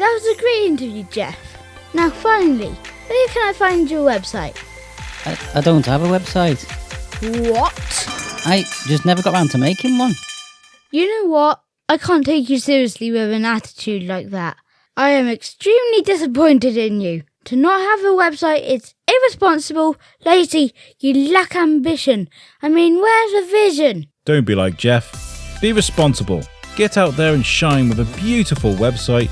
That was a great interview, Jeff. Now finally, where can I find your website? I don't have a website. What? I just never got around to making one. You know what? I can't take you seriously with an attitude like that. I am extremely disappointed in you. To not have a website is irresponsible, lazy, you lack ambition. I mean, where's the vision? Don't be like Jeff. Be responsible. Get out there and shine with a beautiful website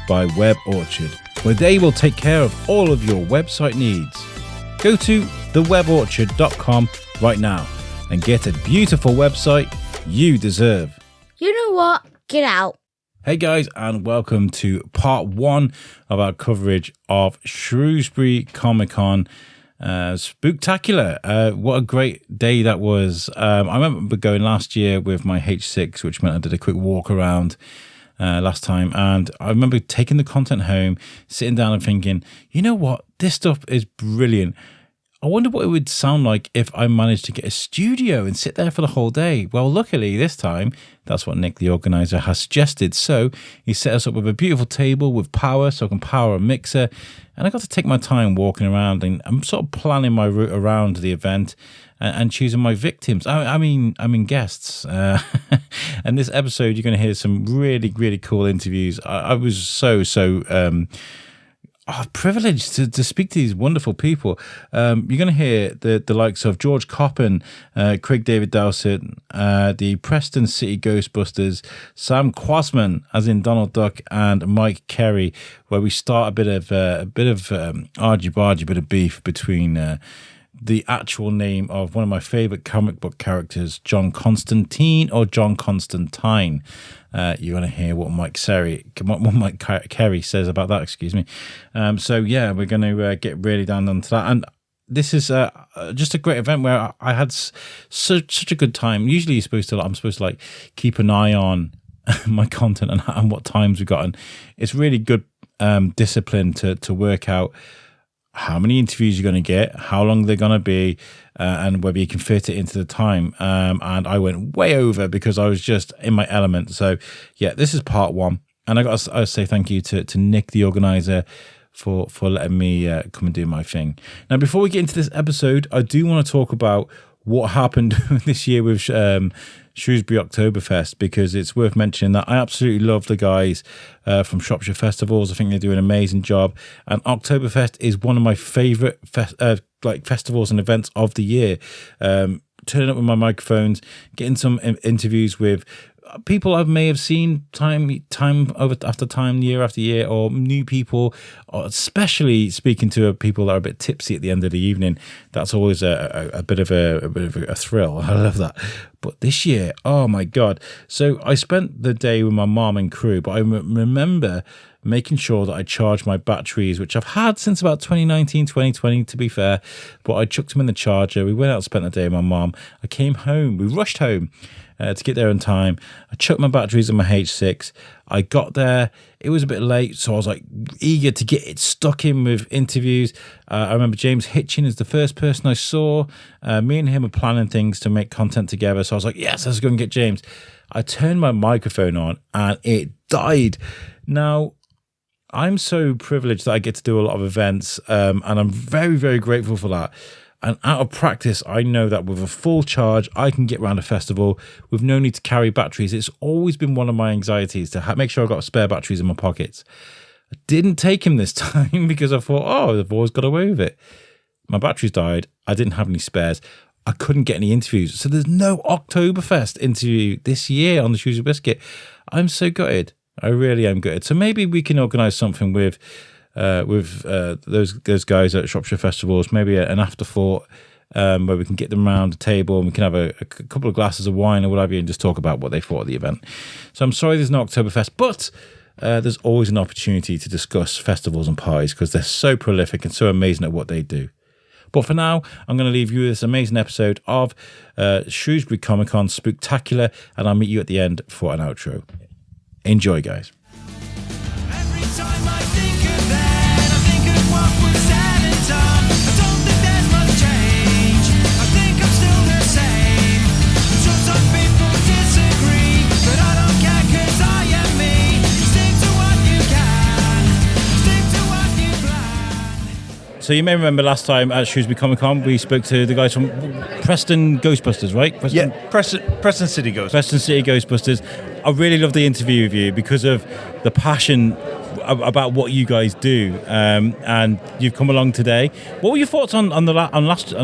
by Web Orchard, where they will take care of all of your website needs. Go to theweborchard.com right now and get a beautiful website you deserve. You know what? Get out. Hey guys, and welcome to part 1 of our coverage of Shrewsbury Comic Con Spooktacular. What a great day that was. I remember going last year with my H6, which meant I did a quick walk around last time, and I remember taking the content home, sitting down and thinking, you know what, this stuff is brilliant. I wonder what it would sound like if I managed to get a studio and sit there for the whole day. Well, luckily this time, that's what Nick, the organizer, has suggested. So he set us up with a beautiful table with power, so I can power a mixer. And I got to take my time walking around, and I'm sort of planning my route around the event and choosing my victims. I mean guests. And this episode, you're going to hear some really, really cool interviews. I was so privileged to speak to these wonderful people. You're going to hear the likes of George Coppen, Craig David Dowsett, the Preston City Ghostbusters, Sam Kwasman, as in Donald Duck, and Mike Carey, where we start a bit of argy-bargy, bit of beef between the actual name of one of my favorite comic book characters, John Constantine or John Constantine. You're going to hear what Mike Carey says about that, excuse me. So yeah, we're going to get really down onto that. And this is just a great event where I had such a good time. Usually I'm supposed to like keep an eye on my content and what times we got. And it's really good discipline to work out how many interviews you're going to get, how long they're going to be, and whether you can fit it into the time. And I went way over because I was just in my element. So yeah, this is part 1. And I got to say thank you to Nick, the organizer, for letting me come and do my thing. Now, before we get into this episode, I do want to talk about what happened this year with Shrewsbury Oktoberfest, because it's worth mentioning that I absolutely love the guys from Shropshire Festivals. I think they do an amazing job, and Oktoberfest is one of my favourite festivals and events of the year. Turning up with my microphones, getting some interviews with people I may have seen time after time, year after year, or new people, or especially speaking to people that are a bit tipsy at the end of the evening. That's always a bit of a thrill. I love that. But this year, oh my God. So I spent the day with my mom and crew, but I remember making sure that I charged my batteries, which I've had since about 2019, 2020, to be fair, but I chucked them in the charger. We went out and spent the day with my mom. I came home. We rushed home to get there in time. I chucked my batteries in my H6. I got there. It was a bit late, so I was like eager to get it stuck in with interviews. I remember James Hitchin is the first person I saw. Me and him were planning things to make content together, so I was like, yes, let's go and get James. I turned my microphone on and it died. Now, I'm so privileged that I get to do a lot of events, and I'm very, very grateful for that. And out of practice, I know that with a full charge, I can get around a festival with no need to carry batteries. It's always been one of my anxieties to make sure I've got spare batteries in my pockets. I didn't take him this time because I thought, I've always got away with it. My batteries died. I didn't have any spares. I couldn't get any interviews. So there's no Oktoberfest interview this year on the Shrewsbury Biscuit. I'm so gutted. I really am gutted. So maybe we can organise something with those guys at Shropshire Festivals, maybe an afterthought where we can get them around the table and we can have a couple of glasses of wine or whatever and just talk about what they thought of the event. So I'm sorry there's no Oktoberfest, but there's always an opportunity to discuss festivals and parties because they're so prolific and so amazing at what they do. But for now, I'm going to leave you with this amazing episode of Shrewsbury Comic Con Spooktacular, and I'll meet you at the end for an outro. Enjoy, guys. Every time I think of that, I think of what was said and done. I don't think there's much change. I think I'm still the same. Sometimes people disagree, but I don't care 'cause I am me. Stick to what you can. So you may remember last time at Shrewsbury Comic Con, we spoke to the guys from Preston Ghostbusters, right? Preston City Ghostbusters. Preston City Ghostbusters. I really loved the interview with you because of the passion about what you guys do, and you've come along today. What were your thoughts on the last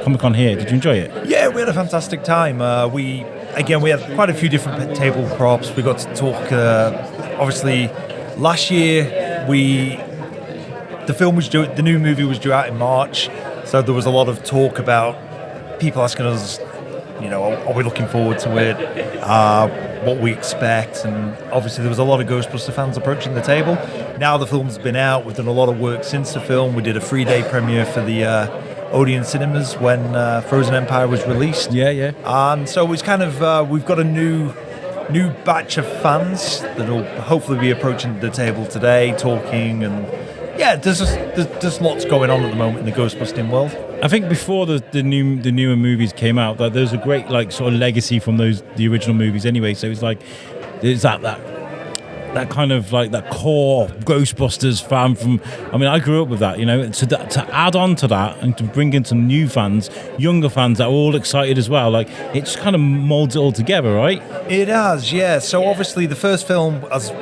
Comic Con here? Did you enjoy it? Yeah, we had a fantastic time. We had quite a few different table props. We got to talk. Obviously, last year the new movie was due out in March, so there was a lot of talk about people asking us, are we looking forward to it? What we expect, and obviously there was a lot of Ghostbuster fans approaching the table. Now the film's been out, we've done a lot of work since the film. We did a 3-day premiere for the Odeon cinemas when Frozen Empire was released. Yeah. And so it's kind of we've got a new batch of fans that'll hopefully be approaching the table today, talking, and there's lots going on at the moment in the Ghostbusting world. I think before the newer movies came out, that there's a great sort of legacy from the original movies anyway. So it's there's that kind of that core Ghostbusters fan from. I mean, I grew up with that, To add on to that and to bring in some new fans, younger fans that are all excited as well. It just kind of molds it all together, right? It has, yeah. So obviously the first film, as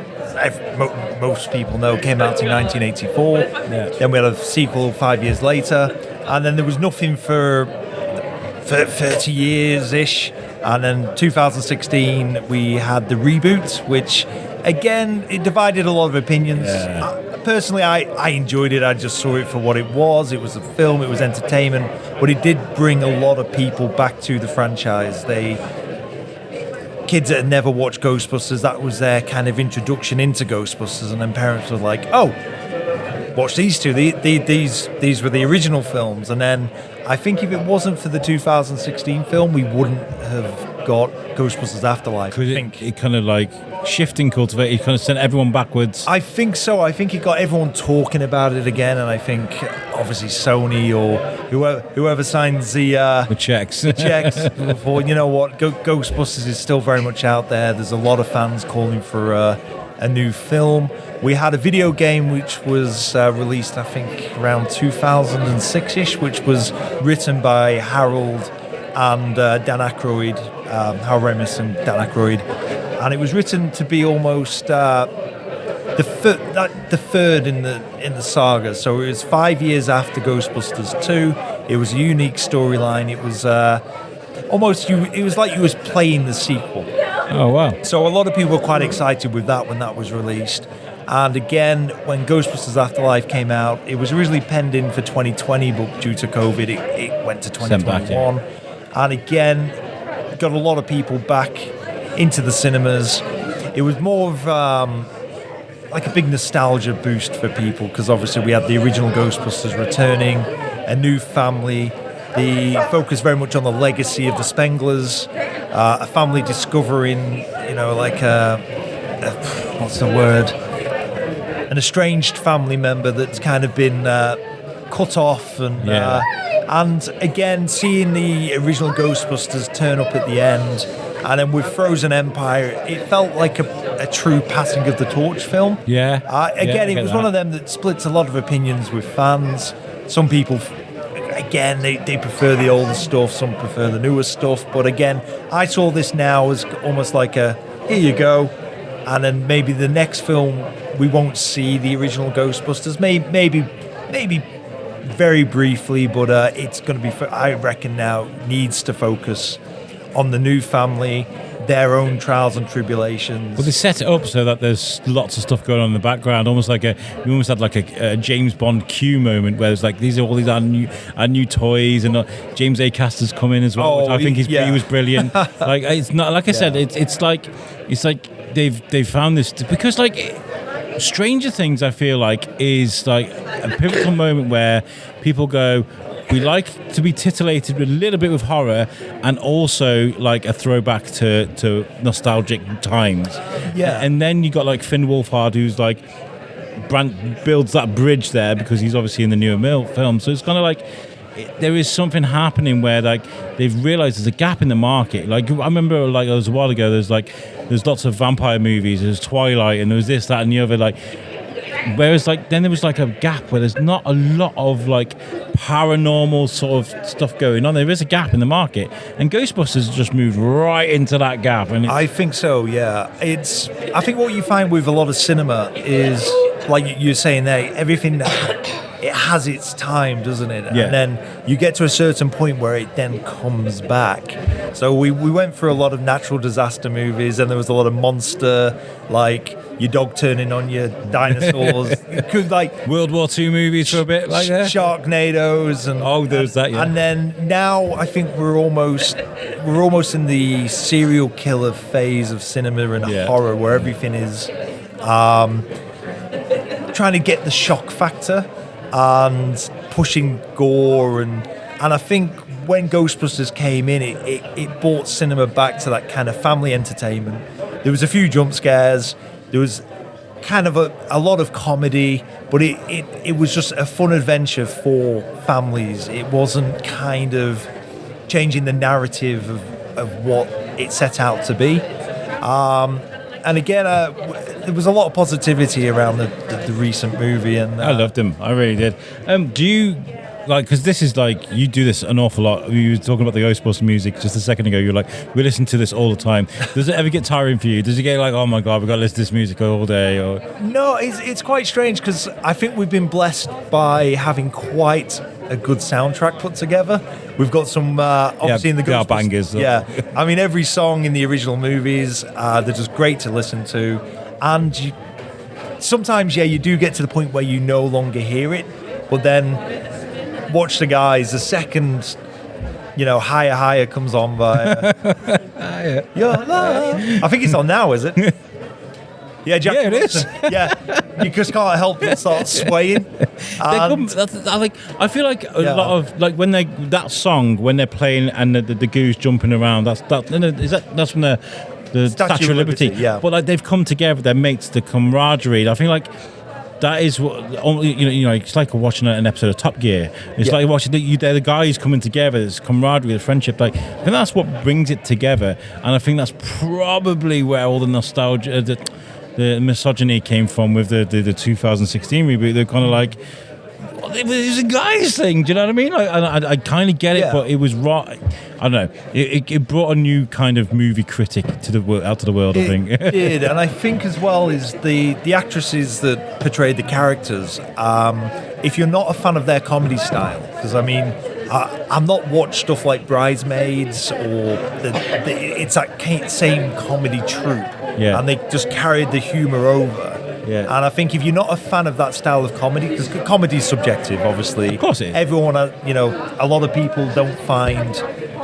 most people know, came out in 1984. Yeah. Then we had a sequel 5 years later, and then there was nothing for 30 years-ish. And then 2016, we had the reboot, which, again, it divided a lot of opinions. Yeah. Personally, I enjoyed it. I just saw it for what it was. It was a film, it was entertainment, but it did bring a lot of people back to the franchise. Kids that had never watched Ghostbusters, that was their kind of introduction into Ghostbusters, and then parents were like, oh, watch these two. These were the original films. And then I think if it wasn't for the 2016 film, we wouldn't have got Ghostbusters Afterlife. It kind of shifting cultivate. It kind of sent everyone backwards. I think so. I think it got everyone talking about it again, and I think obviously Sony or whoever signs the checks. Before, you know what, Ghostbusters is still very much out there. There's a lot of fans calling for a new film. We had a video game which was released, I think, around 2006-ish, which was written by Harold and Dan Aykroyd, Harold Ramis and Dan Aykroyd, and it was written to be almost the third in the saga. So it was 5 years after Ghostbusters 2. It was a unique storyline. It was it was like you was playing the sequel. Oh wow! So a lot of people were quite excited with that when that was released. And again, when Ghostbusters Afterlife came out, it was originally penned in for 2020, but due to COVID, it went to 2021. And again, got a lot of people back into the cinemas. It was more of a big nostalgia boost for people, because obviously we had the original Ghostbusters returning, a new family. The focus very much on the legacy of the Spenglers, a family discovering, what's the word? An estranged family member that's kind of been cut off, and again seeing the original Ghostbusters turn up at the end, and then with Frozen Empire, it felt like a true passing of the torch film. Yeah. It was one of them that splits a lot of opinions with fans. Some people, again, they prefer the older stuff, some prefer the newer stuff, but again, I saw this now as almost like here you go, and then maybe the next film we won't see the original Ghostbusters, maybe very briefly, but it's going to be, I reckon now, needs to focus on the new family, their own trials and tribulations. Well, they set it up so that there's lots of stuff going on in the background, we almost had a James Bond Q moment where there's these are new toys, and James A. Caster's come in as well, which I think he was brilliant. It's not like I said, it's like they've found this, because Stranger Things, I feel is a pivotal moment where people go, we like to be titillated with a little bit with horror, and also a throwback to nostalgic times. Yeah. And then you got Finn Wolfhard, who's builds that bridge there, because he's obviously in the newer film. So it's kind of there is something happening where they've realized there's a gap in the market. I remember it was a while ago, there's lots of vampire movies, there's Twilight, and there was this, that, and the other. Whereas like then there was like a gap where there's not a lot of like paranormal sort of stuff going on. There is a gap in the market, and Ghostbusters just moved right into that gap. And I think so, yeah. I think what you find with a lot of cinema is, like you're saying there, everything, it has its time, doesn't it? Yeah. And then you get to a certain point where it then comes back. So we went through a lot of natural disaster movies, and there was a lot of monster, like your dog turning on your dinosaurs. Could like World War II movies for a bit, like that. Sharknadoes and there's that, yeah. And then now I think we're almost in the serial killer phase of cinema and horror, where everything is trying to get the shock factor and pushing gore, and I think when Ghostbusters came in, it brought cinema back to that kind of family entertainment. There was a few jump scares. There was kind of a lot of comedy, but it was just a fun adventure for families. It wasn't kind of changing the narrative of what it set out to be. And again, there was a lot of positivity around the recent movie. And I loved him. I really did. Do you... Like, because this is like, you do this an awful lot. You were talking about the Ghostbusters music just a second ago. You're like, we listen to this all the time. Does it ever get tiring for you? Does it get like, oh my God, we've got to listen to this music all day? Or No, it's quite strange, because I think we've been blessed by having quite a good soundtrack put together. We've got some, obviously in the they are Ghostbusters. bangers. Yeah, I mean, every song in the original movies, they're just great to listen to. And sometimes, you do get to the point where you no longer hear it, but then... Watch the guys. The second, higher comes on by. Your love. I think it's on now, is it? Yeah, Jack. Yeah, it is. Yeah, you just can't help but start swaying. I feel like a lot of like when that song when they're playing and the goose jumping around. That's from the Statue of Liberty. Yeah, but like they've come together, their mates, the camaraderie. I think like. That is what it's like watching an episode of Top Gear. It's like watching they're the guys coming together. It's camaraderie, the friendship. Like, I think that's what brings it together, and I think that's probably where all the nostalgia, the misogyny came from with the 2016 reboot. They're kind of like, it was a guys thing. Do you know what I mean? Like, I kind of get it, but it was right. I don't know. It brought a new kind of movie critic out to the world. I think it did, and I think as well is the actresses that portrayed the characters. If you're not a fan of their comedy style, because I mean, I'm not watched stuff like Bridesmaids or it's that same comedy troupe, and they just carried the humour over. Yeah. And I think if you're not a fan of that style of comedy, because comedy is subjective, obviously. Of course it is. Everyone, a lot of people don't find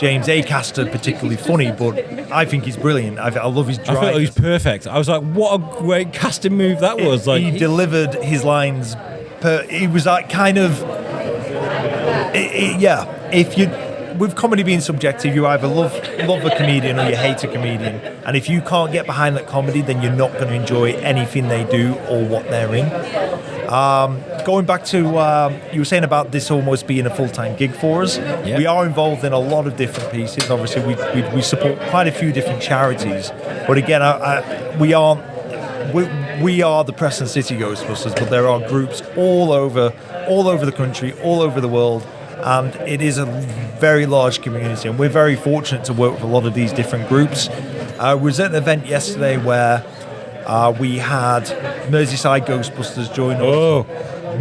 James Acaster particularly funny, but I think he's brilliant. I love his drive. I thought he was perfect. I was like, what a great casting move that was. Like he delivered his lines. He was that kind of... If you... With comedy being subjective, you either love a comedian or you hate a comedian. And if you can't get behind that comedy, then you're not going to enjoy anything they do or what they're in. Going back to, you were saying about this almost being a full-time gig for us. Yep. We are involved in a lot of different pieces. Obviously, we support quite a few different charities. But again, we are the Preston City Ghostbusters, but there are groups all over the country, all over the world. And it is a very large community, and we're very fortunate to work with a lot of these different groups. I was at an event yesterday where we had Merseyside Ghostbusters join us. Oh,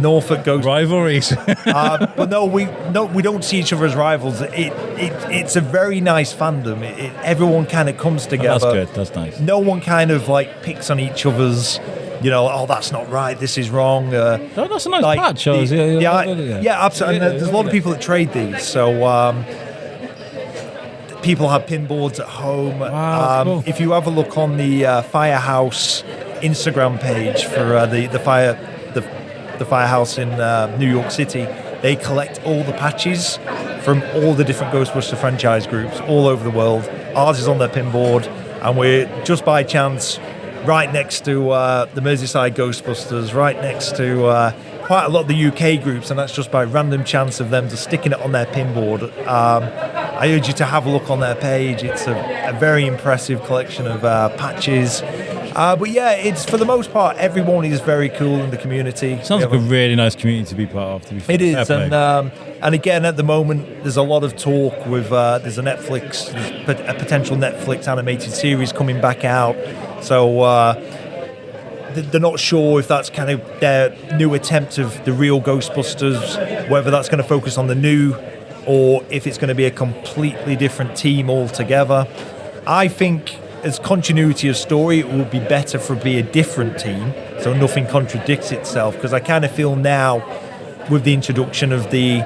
Norfolk Ghostbusters. Rivalries. But no, we don't see each other as rivals. It's a very nice fandom. Everyone kind of comes together. Oh, that's good. That's nice. No one kind of like picks on each other's. That's not right. This is wrong. That's a nice patch. Yeah, absolutely. And there's a lot of people that trade these. So people have pinboards at home. Wow, cool. If you have a look on the Firehouse Instagram page for the Firehouse in New York City, they collect all the patches from all the different Ghostbuster franchise groups all over the world. Ours is on their pinboard, and we're just by chance right next to the Merseyside Ghostbusters, right next to quite a lot of the UK groups, and that's just by random chance of them just sticking it on their pinboard. I urge you to have a look on their page. It's a very impressive collection of patches. But yeah, it's for the most part, everyone is very cool in the community. Sounds like a really nice community to be part of. To be fair. It is, and again, at the moment, there's a lot of talk with there's a potential Netflix animated series coming back out. So they're not sure if that's kind of their new attempt of the real Ghostbusters, whether that's going to focus on the new, or if it's going to be a completely different team altogether. I think, as continuity of story, it would be better for it be a different team, so nothing contradicts itself. Because I kind of feel now, with the introduction of the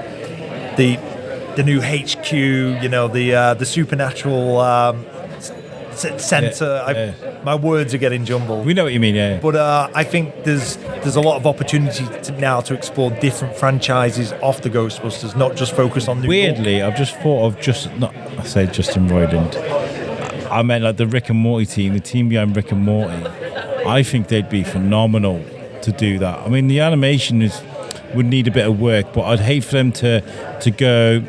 new HQ, the supernatural center. My words are getting jumbled. We know what you mean, yeah. But I think there's a lot of opportunity now to explore different franchises off the Ghostbusters, not just focus on the. Weirdly, I've just thought of I say Justin Roiland. I meant like the Rick and Morty team, the team behind Rick and Morty. I think they'd be phenomenal to do that. I mean, the animation would need a bit of work, but I'd hate for them to go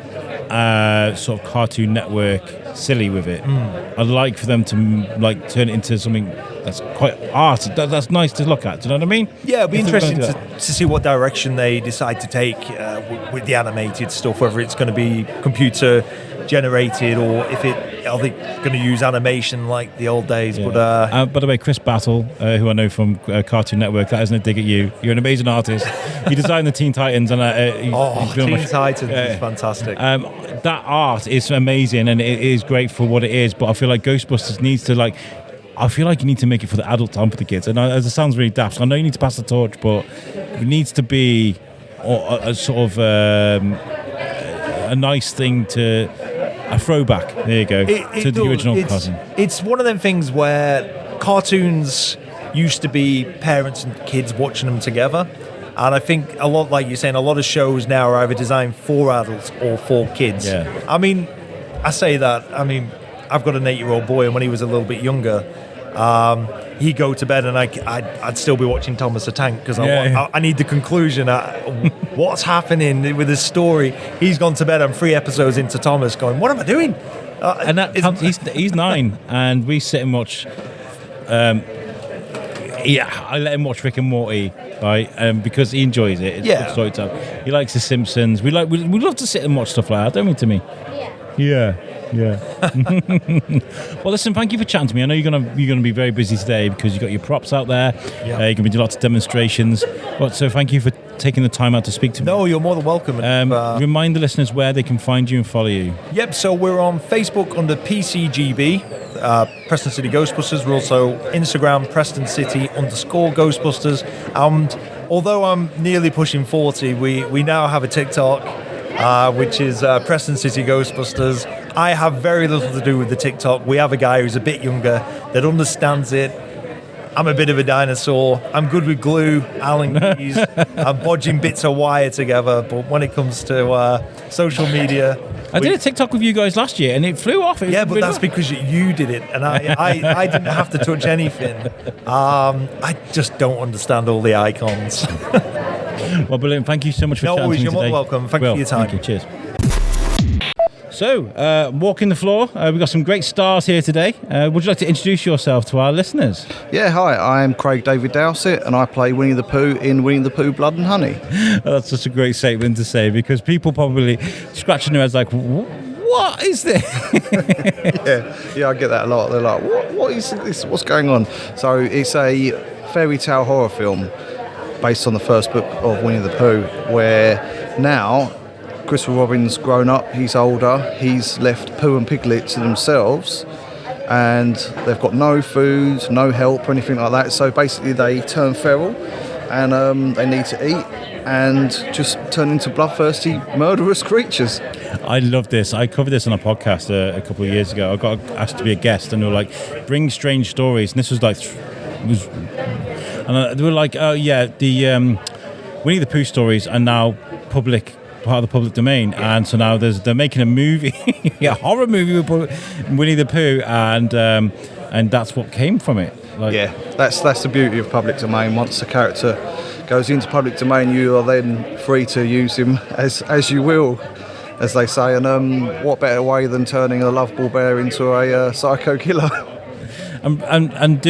sort of Cartoon Network silly with it. I'd like for them to like turn it into something that's quite arty. That's nice to look at. Do you know what I mean? Yeah, it'd be interesting to see what direction they decide to take with the animated stuff. Whether it's going to be computer generated or are they going to use animation like the old days? Yeah. But by the way, Chris Battle, who I know from Cartoon Network, that isn't a dig at you. You're an amazing artist. You designed the Teen Titans, and Teen Titans is fantastic. That art is amazing, and it is great for what it is. But I feel like Ghostbusters needs to I feel like you need to make it for the adults and for the kids. And it sounds really daft. I know you need to pass the torch, but it needs to be a sort of a nice thing to. A throwback, there you go, to the original cartoon. It's one of them things where cartoons used to be parents and kids watching them together. And I think a lot, like you're saying, a lot of shows now are either designed for adults or for kids. Yeah. I mean, I say that. I mean, I've got an 8-year-old boy, and when he was a little bit younger, he'd go to bed and I'd still be watching Thomas the Tank because I need the conclusion. What's happening with this story? He's gone to bed. I'm 3 episodes into Thomas going, what am I doing? And he's 9 and we sit and watch. I let him watch Rick and Morty, right? Because he enjoys it. It's good storytelling. He likes The Simpsons. We love to sit and watch stuff like that, don't we, Timmy? Yeah. Well, listen, thank you for chatting to me. I know you're gonna be very busy today because you've got your props out there. You're going to be doing lots of demonstrations. So thank you for taking the time out to speak to me. No, you're more than welcome. Remind the listeners where they can find you and follow you. Yep, so we're on Facebook under PCGB, Preston City Ghostbusters. We're also Instagram, Preston City _Ghostbusters. And although I'm nearly pushing 40, we now have a TikTok, which is Preston City Ghostbusters. I have very little to do with the TikTok. We have a guy who's a bit younger that understands it. I'm a bit of a dinosaur. I'm good with glue, Allen keys. I'm bodging bits of wire together. But when it comes to social media... I did a TikTok with you guys last year and it flew off. Yeah, but that's because you did it and I didn't have to touch anything. I just don't understand all the icons. Well, brilliant. Thank you so much for chatting to me today. You're more welcome. Thank you for your time. Thank you. Cheers. So, walking the floor, we've got some great stars here today. Would you like to introduce yourself to our listeners? Yeah, hi, I'm Craig David Dowsett and I play Winnie the Pooh in Winnie the Pooh Blood and Honey. That's such a great statement to say because people probably scratching their heads like, what is this? yeah, I get that a lot. They're like, what is this? What's going on? So it's a fairy tale horror film based on the first book of Winnie the Pooh, where now Christopher Robin's grown up, he's older, he's left Pooh and Piglet to themselves, and they've got no food, no help or anything like that. So basically they turn feral and they need to eat and just turn into bloodthirsty, murderous creatures. I love this. I covered this on a podcast a couple of years ago. I got asked to be a guest and they were like, bring strange stories. And this was like, they were like, oh yeah, the Winnie the Pooh stories are now part of the public domain, and so now they're making a movie, a horror movie with Winnie the Pooh, and that's what came from it. That's the beauty of public domain. Once the character goes into public domain, you are then free to use him as you will, as they say. And what better way than turning a lovable bear into a psycho killer? And And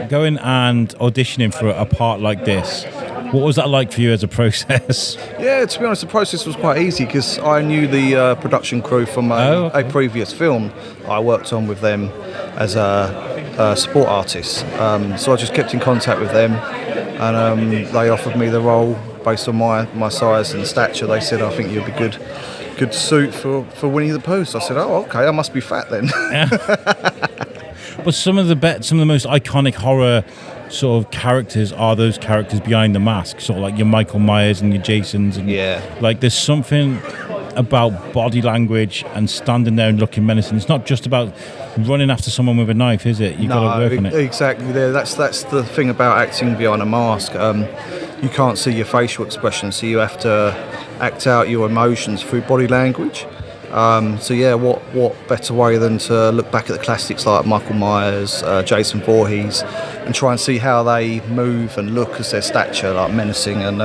going and auditioning for a part like this, what was that like for you as a process? Yeah, to be honest, the process was quite easy because I knew the production crew from a previous film I worked on with them as a support artist. So I just kept in contact with them, and they offered me the role based on my size and stature. They said, I think you'd be good suit for Winnie the Pooh. So I said, oh, okay, I must be fat then. But some of the most iconic horror sort of characters are those characters behind the mask, sort of like your Michael Myers and your Jasons, and like there's something about body language and standing there and looking menacing. It's not just about running after someone with a knife, is it? You've got to work on it. Exactly. That's the thing about acting behind a mask. You can't see your facial expression, so you have to act out your emotions through body language. What better way than to look back at the classics like Michael Myers, Jason Voorhees, and try and see how they move and look as their stature, like menacing, and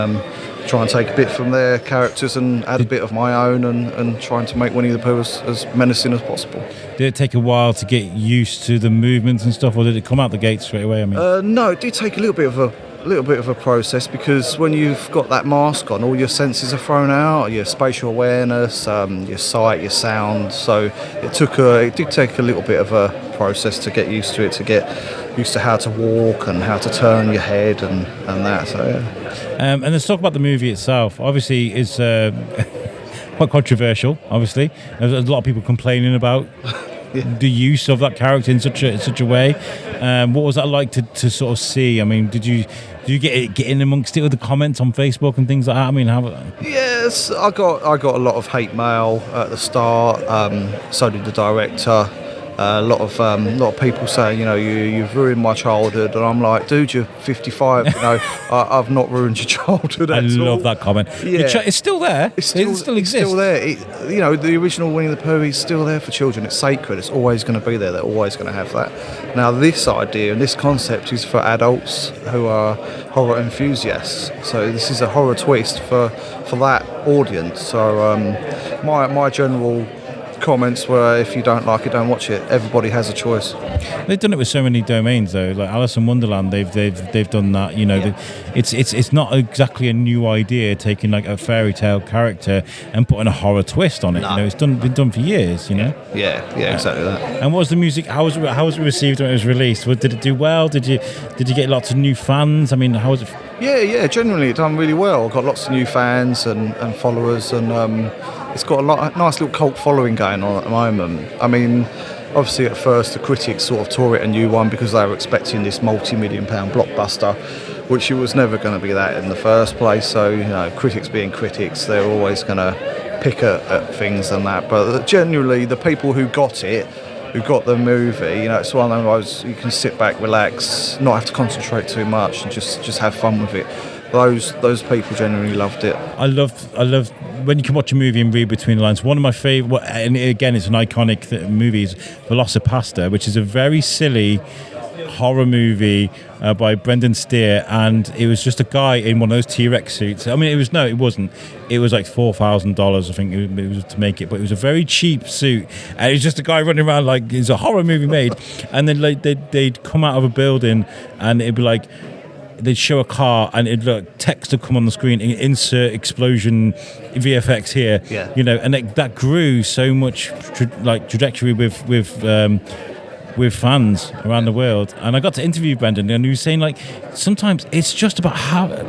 try and take a bit from their characters and add a bit of my own, and trying to make Winnie the Pooh as menacing as possible. Did it take a while to get used to the movements and stuff, or did it come out the gate straight away? I mean, no, it did take a little bit of a process, because when you've got that mask on, all your senses are thrown out, your spatial awareness, your sight, your sound. So it did take a little bit of a process to get used to it, to get used to how to walk and how to turn your head and that. So yeah. And let's talk about the movie itself. Obviously, it's quite controversial. Obviously, there's a lot of people complaining about the use of that character in such a way. What was that like to sort of see? I mean, did you get in amongst it with the comments on Facebook and things like that? I mean, yes, I got a lot of hate mail at the start. So did the director. A lot of people saying, you've ruined my childhood, and I'm like, dude, you're 55. I've not ruined your childhood at all. I love that comment. Yeah. It's still there. It still exists. It's still there. The original Winnie the Pooh is still there for children. It's sacred. It's always going to be there. They're always going to have that. Now, this idea and this concept is for adults who are horror enthusiasts. So this is a horror twist for that audience. So my general comments were, if you don't like it, don't watch it. Everybody has a choice. They've done it with so many domains, though. Like Alice in Wonderland, they've done that. It's not exactly a new idea, taking like a fairy tale character and putting a horror twist on it. No. It's been done for years. Yeah, exactly that. And what was the music? How was it received when it was released? Did it do well? Did you get lots of new fans? I mean, how was it? Yeah. Generally, it done really well. Got lots of new fans and followers, and it's got a nice little cult following going on at the moment. I mean, obviously at first the critics sort of tore it a new one because they were expecting this multi-million-pound blockbuster, which it was never going to be that in the first place. So, critics being critics, they're always going to pick at things and that. But generally, the people who got the movie, it's one of those you can sit back, relax, not have to concentrate too much, and just have fun with it. Those people generally loved it. I love when you can watch a movie and read between the lines. One of my favourite, and again, it's an iconic movie, is Velocipasta, which is a very silly horror movie by Brendan Steer, and it was just a guy in one of those T-Rex suits. I mean, it wasn't. It was like $4,000, I think it was to make it, but it was a very cheap suit, and it was just a guy running around like it's a horror movie made. And then like they'd come out of a building, and it'd be like, they'd show a car and it'd look, text would come on the screen, insert explosion VFX here. Yeah. And that grew so much trajectory with fans around the world. And I got to interview Brendan, and he was saying like sometimes it's just about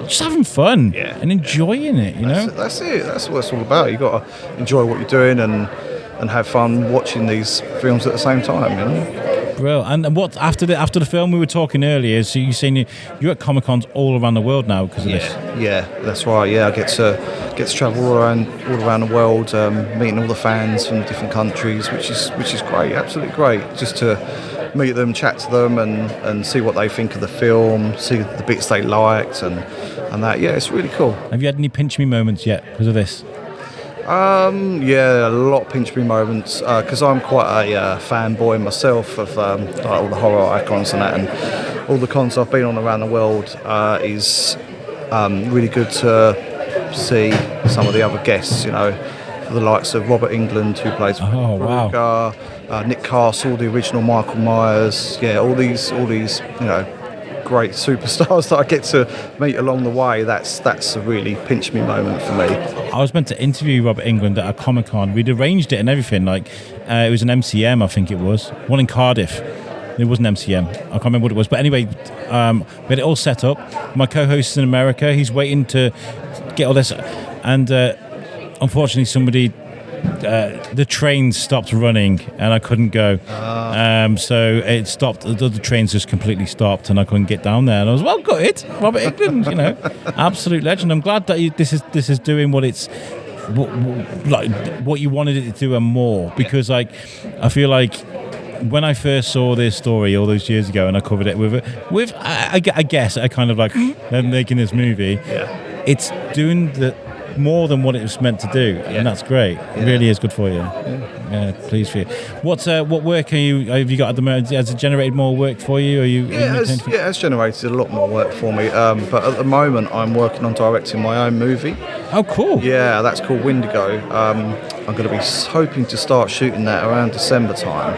just having fun and enjoying it. That's it. That's what it's all about. You got to enjoy what you're doing and have fun watching these films at the same time. Bro, and what after the film we were talking earlier? So you're saying you're at Comic Cons all around the world now because of this? Yeah, that's right. Yeah, I get to travel all around the world, meeting all the fans from different countries, which is great, absolutely great. Just to meet them, chat to them, and see what they think of the film, see the bits they liked, and that. Yeah, it's really cool. Have you had any pinch me moments yet because of this? Yeah, a lot of pinch me moments because I'm quite a fanboy myself of like all the horror icons and that, and all the cons I've been on around the world. Is really good to see some of the other guests, the likes of Robert England, who plays wow. Nick Castle, the original Michael Myers. Yeah, all these great superstars that I get to meet along the way. That's a really pinch me moment for me. I was meant to interview Robert England at a Comic Con. We'd arranged it and everything. It was an MCM, I think it was. One in Cardiff. It wasn't MCM. I can't remember what it was. But anyway, we had it all set up. My co-host is in America. He's waiting to get all this. And unfortunately, the train stopped running and I couldn't go. So it stopped. The other trains just completely stopped and I couldn't get down there. And I was, well, got it. Robert England, absolute legend. I'm glad that this is doing what it's what you wanted it to do and more, because I feel like when I first saw this story all those years ago and I covered it with I guess I kind of like them making this movie. Yeah. It's doing more than what it was meant to do, and that's great. It really is good for you. Yeah, pleased for you. What work have you got at the moment? Has it generated more work for you? It has generated a lot more work for me. But at the moment, I'm working on directing my own movie. Oh, cool. Yeah, that's called Windigo. I'm going to be hoping to start shooting that around December time.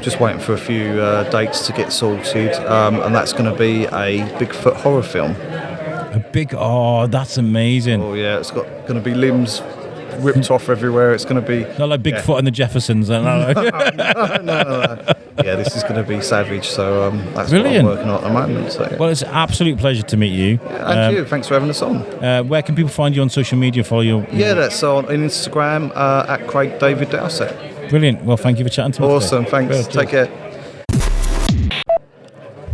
Just waiting for a few dates to get sorted, and that's going to be a Bigfoot horror film. That's amazing. Oh yeah, it's going to be limbs ripped off everywhere. It's going to be not like Bigfoot and the Jeffersons. No. Yeah, this is going to be savage. So that's brilliant. What I'm working on at the moment. So, well, it's an absolute pleasure to meet you. And you. Thanks for having us on. Where can people find you on social media? Follow you? Yeah, that's on Instagram at Craig David Dowsett. Brilliant. Well, thank you for chatting to me. Awesome. Today. Thanks. Take care.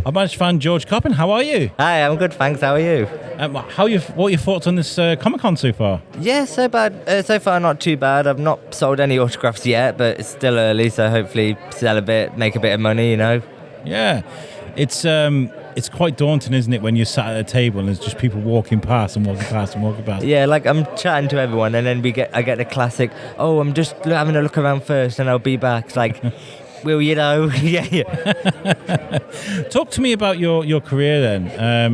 I managed to find George Coppen. How are you? Hi, I'm good, thanks. How are you? What are your thoughts on this Comic Con so far? Yeah, so far not too bad. I've not sold any autographs yet, but it's still early, so hopefully sell a bit, make a bit of money, Yeah, it's quite daunting, isn't it, when you're sat at a table and there's just people walking past. Yeah, like I'm chatting to everyone, and then I get the classic, oh, I'm just having a look around first, and I'll be back. It's like, well, yeah. Talk to me about your career then,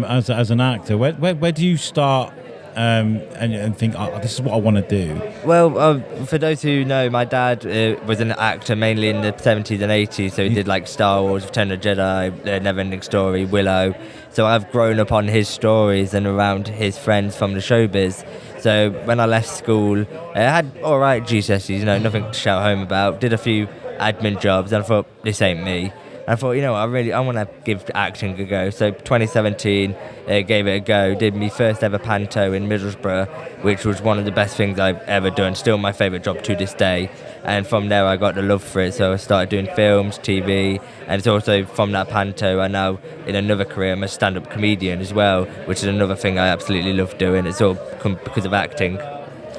as an actor. Where do you start and think, this is what I want to do? Well, for those who know, my dad was an actor mainly in the 70s and 80s, so he did like Star Wars, Return of the Jedi, Neverending Story, Willow. So I've grown up on his stories and around his friends from the showbiz. So when I left school, I had all right GCSEs, nothing to shout home about. Did a few admin jobs, and I thought, this ain't me. I thought, I want to give acting a go. So 2017, gave it a go. Did my first ever panto in Middlesbrough, which was one of the best things I've ever done. Still my favourite job to this day. And from there, I got the love for it. So I started doing films, TV, and it's also from that panto. I now, in another career, I'm a stand-up comedian as well, which is another thing I absolutely love doing. It's all because of acting.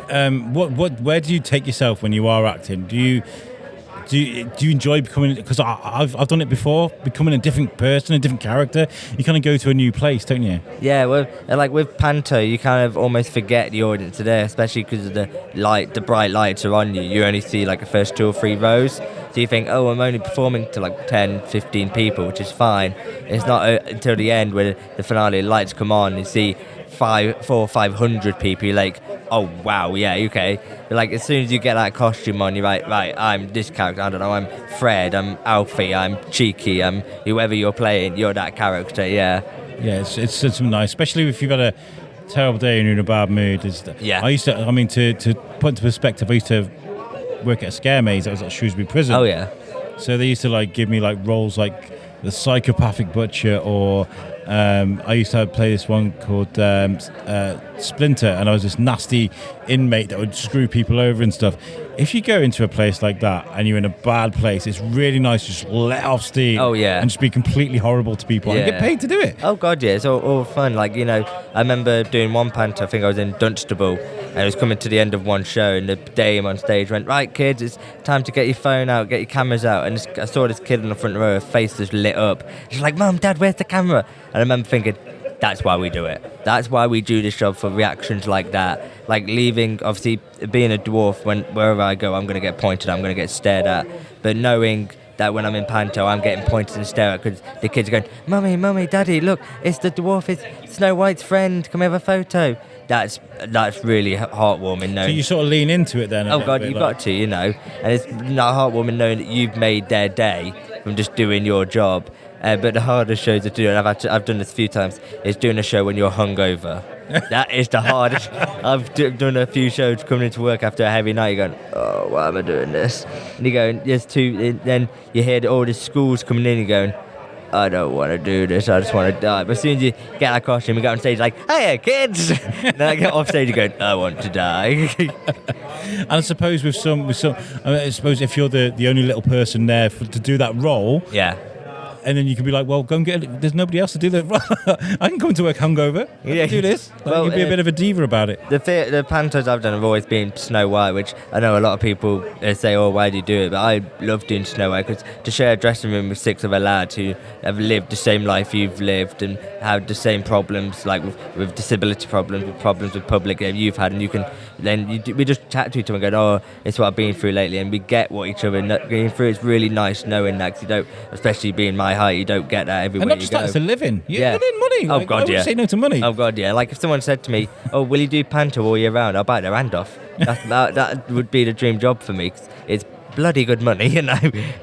Where do you take yourself when you are acting? Do you enjoy becoming, because I've done it before, becoming a different person, a different character? You kind of go to a new place, don't you? Yeah, well, like with panto, you kind of almost forget the audience are there, especially because of the bright lights are on you. You only see like the first 2 or 3 rows, so you think, oh, I'm only performing to like 10, 15 people, which is fine. It's not until the end where the finale lights come on, you see 400 or 500 people, you're like, oh wow, yeah, okay. But like as soon as you get that costume on, you're right, I'm this character, I don't know, I'm Fred, I'm Alfie, I'm Cheeky, I'm whoever you're playing, you're that character, yeah. Yeah, it's nice, especially if you've had a terrible day and you're in a bad mood. Yeah. I used to, to put into perspective, I used to work at a scare maze that was at Shrewsbury Prison. Oh yeah. So they used to like give me like roles like the psychopathic butcher, or I used to play this one called Splinter, and I was this nasty inmate that would screw people over and stuff. If you go into a place like that and you're in a bad place, it's really nice to just let off steam. Oh, yeah. And just be completely horrible to people and get paid to do it. Oh god, yeah, it's all fun. Like, I remember doing one panto, I think I was in Dunstable, and it was coming to the end of one show, and the dame on stage went, right kids, it's time to get your phone out, get your cameras out. And I saw this kid in the front row, her face just lit up. She's like, Mum, Dad, where's the camera? And I remember thinking, that's why we do it. That's why we do this job, for reactions like that. Like leaving, obviously, being a dwarf, wherever I go, I'm going to get pointed, I'm going to get stared at. But knowing that when I'm in panto, I'm getting pointed and stared at because the kids are going, Mummy, Daddy, look, it's the dwarf, it's Snow White's friend, come have a photo. That's really heartwarming. So you sort of lean into it then. Oh God, you've got to, and it's not heartwarming knowing that you've made their day from just doing your job. But the hardest show to do, and I've done this a few times, is doing a show when you're hungover. That is the hardest. I've done a few shows coming into work after a heavy night. You're going, oh, why am I doing this? And you go, there's two. Then you hear all the schools coming in. You're going, I don't want to do this. I just want to die. But as soon as you get that costume, you go on stage like, hiya, kids. Then I get off stage, you go, I want to die. And I suppose with some, I suppose if you're the only little person there to do that role, Yeah. and then you can be like, well, go and get it. There's nobody else to do that. I can go into work hungover. I can do this. Well, you'd be a bit of a diva about it. The pantos I've done have always been Snow White, which I know a lot of people say, oh, why do you do it? But I love doing Snow White because to share a dressing room with 6 other lads who have lived the same life you've lived and have the same problems, like with disability problems with public you've had, and you can we just chat to each other and go, oh, it's what I've been through lately, and we get what each other are going through. It's really nice knowing that, 'cause you don't, especially being my height, you don't get that everywhere And not you just go. that, it's a living. You're earning money. Oh, Like, God, why would you yeah. say no to money? Oh God, yeah. Like if someone said to me, "Oh, will you do panto all year round?" I'll bite their hand off. That would be the dream job for me. 'Cause it's bloody good money, And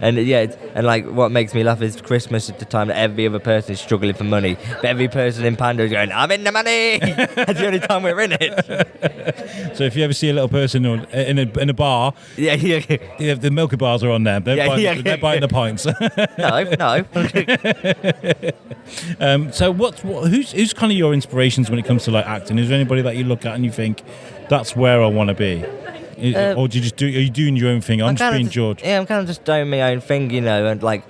and like what makes me laugh is Christmas at the time that every other person is struggling for money, but every person in Pando is going, "I'm in the money." That's the only time we're in it. So if you ever see a little person in a bar, Yeah. the Milky Bars are on there. They're buying the pints. No. So who's kind of your inspirations when it comes to like acting? Is there anybody that you look at and you think that's where I want to be? Or do you just are you doing your own thing? I'm just being George. Yeah, I'm kind of just doing my own thing, and like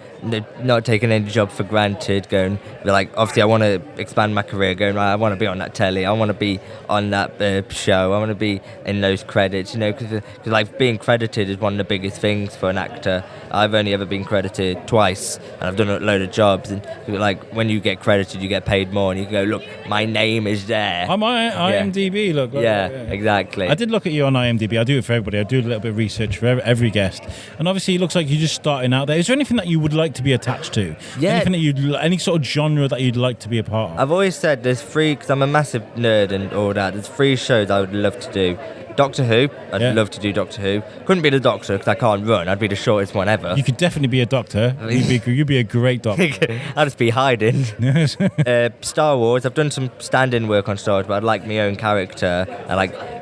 not taking any job for granted. Going like, obviously, I want to expand my career. Going, right, I want to be on that telly. I want to be on that show. I want to be in those credits. Because like being credited is one of the biggest things for an actor. I've only ever been credited twice, and I've done a load of jobs. And like when you get credited, you get paid more, and you can go, look, my name is there. I'm on IMDb. Look. Yeah, exactly. I did look at you on IMDb. I do it for everybody. I do a little bit of research for every guest, and obviously it looks like you're just starting out there. Is there anything that you would like to be attached to? Yeah. Anything that any sort of genre that you'd like to be a part of? I've always said there's 3, because I'm a massive nerd and all that. There's 3 shows I would love to do. Doctor Who, I'd love to do Doctor Who. Couldn't be the Doctor because I can't run. I'd be the shortest one ever. You could definitely be a doctor. You'd be a great doctor. I'd just be hiding. Star Wars, I've done some stand-in work on Star Wars, but I'd like my own character.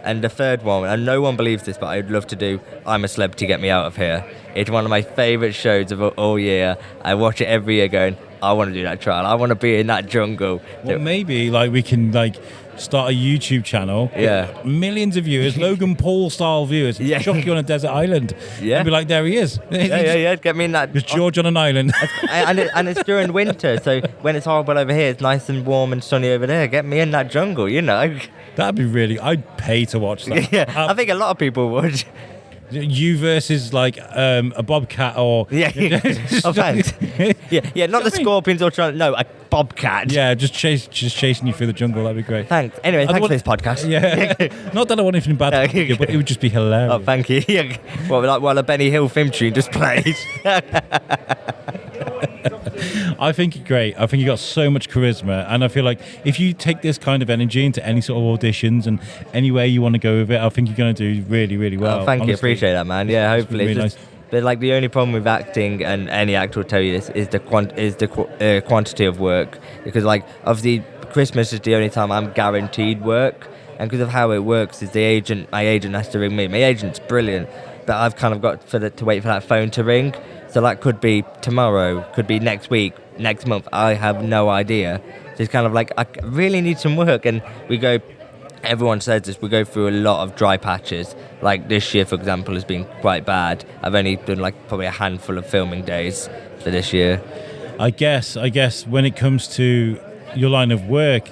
And the third one, and no one believes this, but I'd love to do I'm a Celebrity, Get Me Out of Here. It's one of my favourite shows of all year. I watch it every year going, I want to do that trial. I want to be in that jungle. Well, maybe like we can like start a YouTube channel. Yeah. Millions of viewers, Logan Paul style viewers. Yeah. Chuck you on a desert island. Yeah. And be like, there he is. Yeah. Get me in that. Just George on an island. and it's during winter, so when it's horrible over here, it's nice and warm and sunny over there. Get me in that jungle, That'd be really. I'd pay to watch that. Yeah, I think a lot of people would. You versus like a bobcat or Yeah. Oh, thanks. Yeah. Not the scorpions or no, a bobcat. yeah, just chasing you through the jungle. That'd be great. Thanks. Anyway, thanks for this podcast. Yeah, not that I want anything bad to you, but it would just be hilarious. Oh, thank you. Yeah. Well, while a Benny Hill theme tune just plays. I think you're great. I think you got so much charisma, and I feel like if you take this kind of energy into any sort of auditions and anywhere you want to go with it, I think you're going to do really, really well. Oh, thank honestly. you. Appreciate that, man. Yeah, hopefully. Really It's just, but like the only problem with acting, and any actor will tell you this, is the quantity of work. Because like obviously Christmas is the only time I'm guaranteed work, and because of how it works, is my agent has to ring me. My agent's brilliant, but I've kind of got to wait for that phone to ring. So that could be tomorrow, could be next week, next month. I have no idea. So it's kind of like I really need some work, and everyone says this, we go through a lot of dry patches. Like this year, for example, has been quite bad. I've only done like probably a handful of filming days for this year. I guess when it comes to your line of work,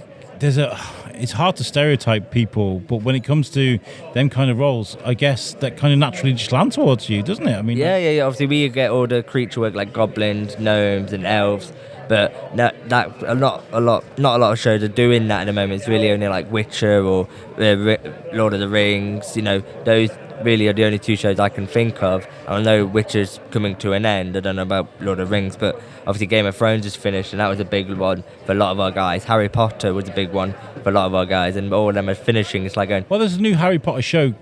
it's hard to stereotype people, but when it comes to them kind of roles, I guess that kind of naturally just lands towards you, doesn't it? I mean, Yeah. Obviously, we get all the creature work like goblins, gnomes, and elves. But no, not a lot of shows are doing that at the moment. It's really only like Witcher or Lord of the Rings. You know, those really are the only 2 shows I can think of. I know Witcher's coming to an end. I don't know about Lord of the Rings, but obviously Game of Thrones is finished, and that was a big one for a lot of our guys. Harry Potter was a big one for a lot of our guys, and all of them are finishing. It's like going, Well, there's a new Harry Potter show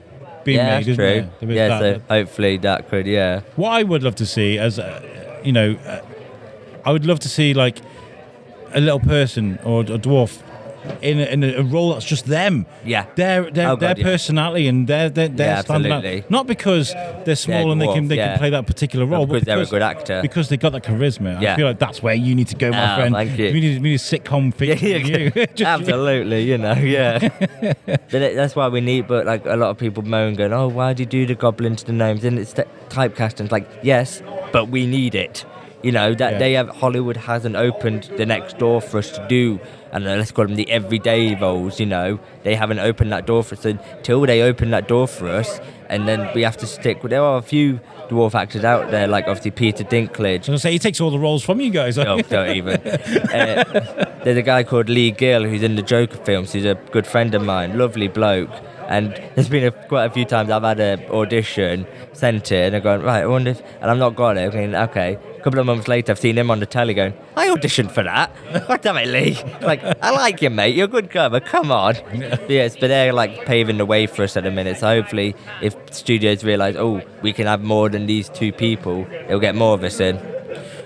being yeah, made, that's isn't true. there? Yeah, so hopefully that could, yeah. What I would love to see, as you know, I would love to see like a little person or a dwarf in a role that's just them. Yeah. Their Oh, God, yeah. personality and their Yeah, standing out. absolutely. Not because they're small and they dwarf, can yeah. play that particular role, because but they're a good actor. Because they got that charisma. I Yeah. feel like that's where you need to go, my Oh, friend. thank you. We need a sitcom feature from you. Just- Absolutely, you know, yeah. That's why we need, but like a lot of people moan going, oh, why do you do the goblins, the gnomes? And it's typecast, and it's like, yes, but we need it. You know, that Hollywood hasn't opened the next door for us to do, and let's call them the everyday roles, you know. They haven't opened that door for us until they open that door for us, and then we have to stick with, there are a few dwarf actors out there, like obviously Peter Dinklage. I was going to say, he takes all the roles from you guys. No, don't even. There's a guy called Lee Gill who's in the Joker films. He's a good friend of mine, lovely bloke. And there's been quite a few times I've had an audition, sent it, and I've gone, right, I wonder if, and I've not got it. I mean, okay. A couple of months later, I've seen him on the telly going, I auditioned for that. God damn it, Lee. Like, I like you, mate. You're a good guy, but come on. Yes, but they're like paving the way for us at the minute. So hopefully, if studios realise, oh, we can have more than these 2 people, they'll get more of us in.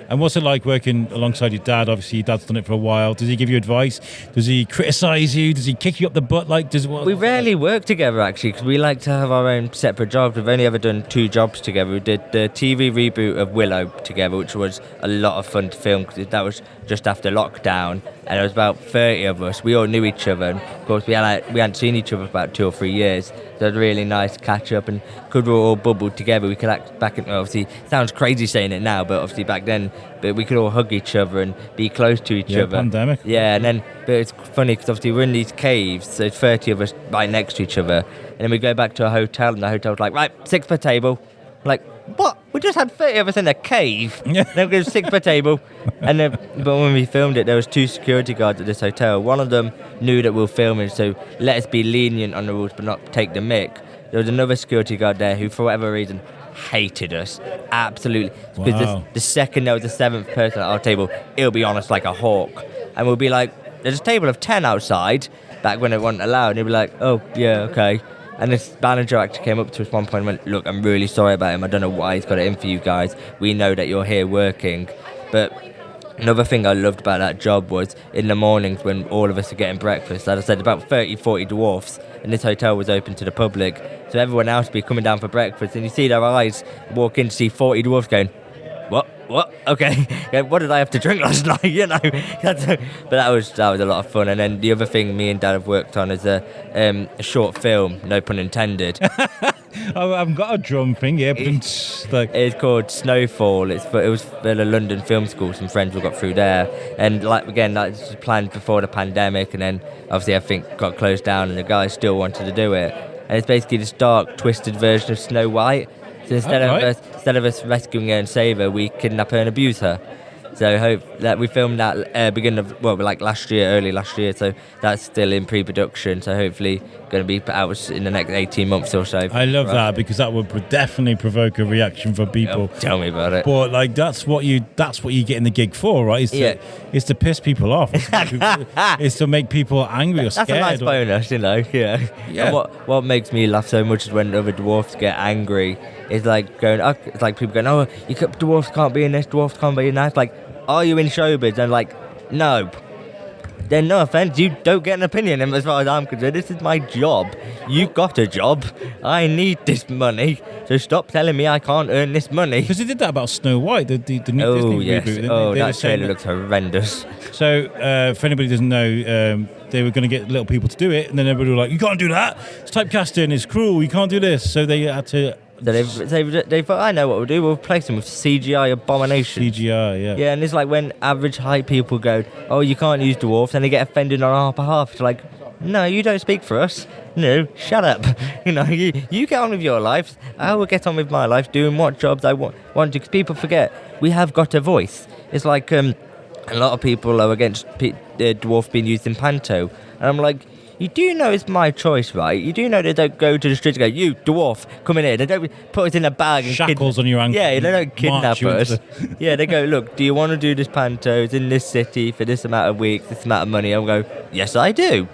And what's it like working alongside your dad? Obviously, your dad's done it for a while. Does he give you advice? Does he criticise you? Does he kick you up the butt? Like, We rarely work together, actually, because we like to have our own separate jobs. We've only ever done 2 jobs together. We did the TV reboot of Willow together, which was a lot of fun to film, because that was just after lockdown, and there was about 30 of us. We all knew each other, and of course, we hadn't seen each other for about 2 or 3 years. So it was really nice catch up, and because we were all bubbled together, we could act back in, obviously, it sounds crazy saying it now, but obviously back then, but we could all hug each other and be close to each other. Pandemic. Yeah, and then, but it's funny because obviously we're in these caves, so there's 30 of us right next to each other, and then we go back to a hotel, and the hotel's like, right, 6 per table. Like, what? We just had 30 of us in a cave. Then we go 6 per table. And then, but when we filmed it, there was 2 security guards at this hotel. One of them knew that we were filming, so let us be lenient on the rules, but not take the mick. There was another security guard there who, for whatever reason, hated us. Absolutely. Because Wow. the second there was a 7th person at our table, he'll be on us like a hawk. And we'll be like, there's a table of 10 outside, back when it wasn't allowed. And he'll be like, oh, yeah, okay. And this manager actually came up to us one point and went, look, I'm really sorry about him. I don't know why he's got it in for you guys. We know that you're here working. But another thing I loved about that job was in the mornings when all of us are getting breakfast, as I said, about 30, 40 dwarfs, and this hotel was open to the public. So everyone else would be coming down for breakfast, and you see their eyes walk in to see 40 dwarfs going, what? Okay. Yeah, what did I have to drink last night? You know. But that was a lot of fun. And then the other thing me and Dad have worked on is a short film, no pun intended. I've got a drum thing, yeah. But It's called Snowfall. It was for the London Film School. Some friends we got through there, and it's planned before the pandemic, and then obviously everything got closed down, and the guys still wanted to do it. And it's basically this dark, twisted version of Snow White. So instead of us rescuing her and save her, we kidnap her and abuse her. So I hope that we filmed that early last year. So that's still in pre-production. So hopefully going to be out in the next 18 months or so. I love that, because that would definitely provoke a reaction from people. Oh, tell me about it. But like that's what you get in the gig for, right? Is to piss people off. Is to make people angry or scared. That's a nice bonus, you know. Yeah. And what makes me laugh so much is when other dwarfs get angry. It's like people going, oh, dwarfs can't be in this, dwarfs can't be in that. It's like, are you in showbiz? And like, no. Then no offense, you don't get an opinion as far as I'm concerned. This is my job. You've got a job. I need this money. So stop telling me I can't earn this money. Because they did that about Snow White, the new Disney reboot. That trailer looks horrendous. So, if anybody doesn't know, they were going to get little people to do it, and then everybody were like, you can't do that. It's typecasting, it's cruel, you can't do this. So they had to... So they thought, I know what we'll do. We'll replace them with CGI abomination. CGI, yeah. Yeah, and it's like when average height people go, oh, you can't use dwarfs, and they get offended on our behalf. It's like, no, you don't speak for us. No, shut up. You know, you get on with your lives. I will get on with my life, doing what jobs I want to. Because people forget, we have got a voice. It's like, A lot of people are against dwarf being used in panto. And I'm like, you do know it's my choice, right? You do know they don't go to the street and go, you, dwarf, come in here. They don't put us in a bag and Shackles on your ankles. Yeah, they don't kidnap march you us. into Yeah, they go, look, do you want to do this panto? It's in this city for this amount of weeks, this amount of money. I'll go, yes, I do.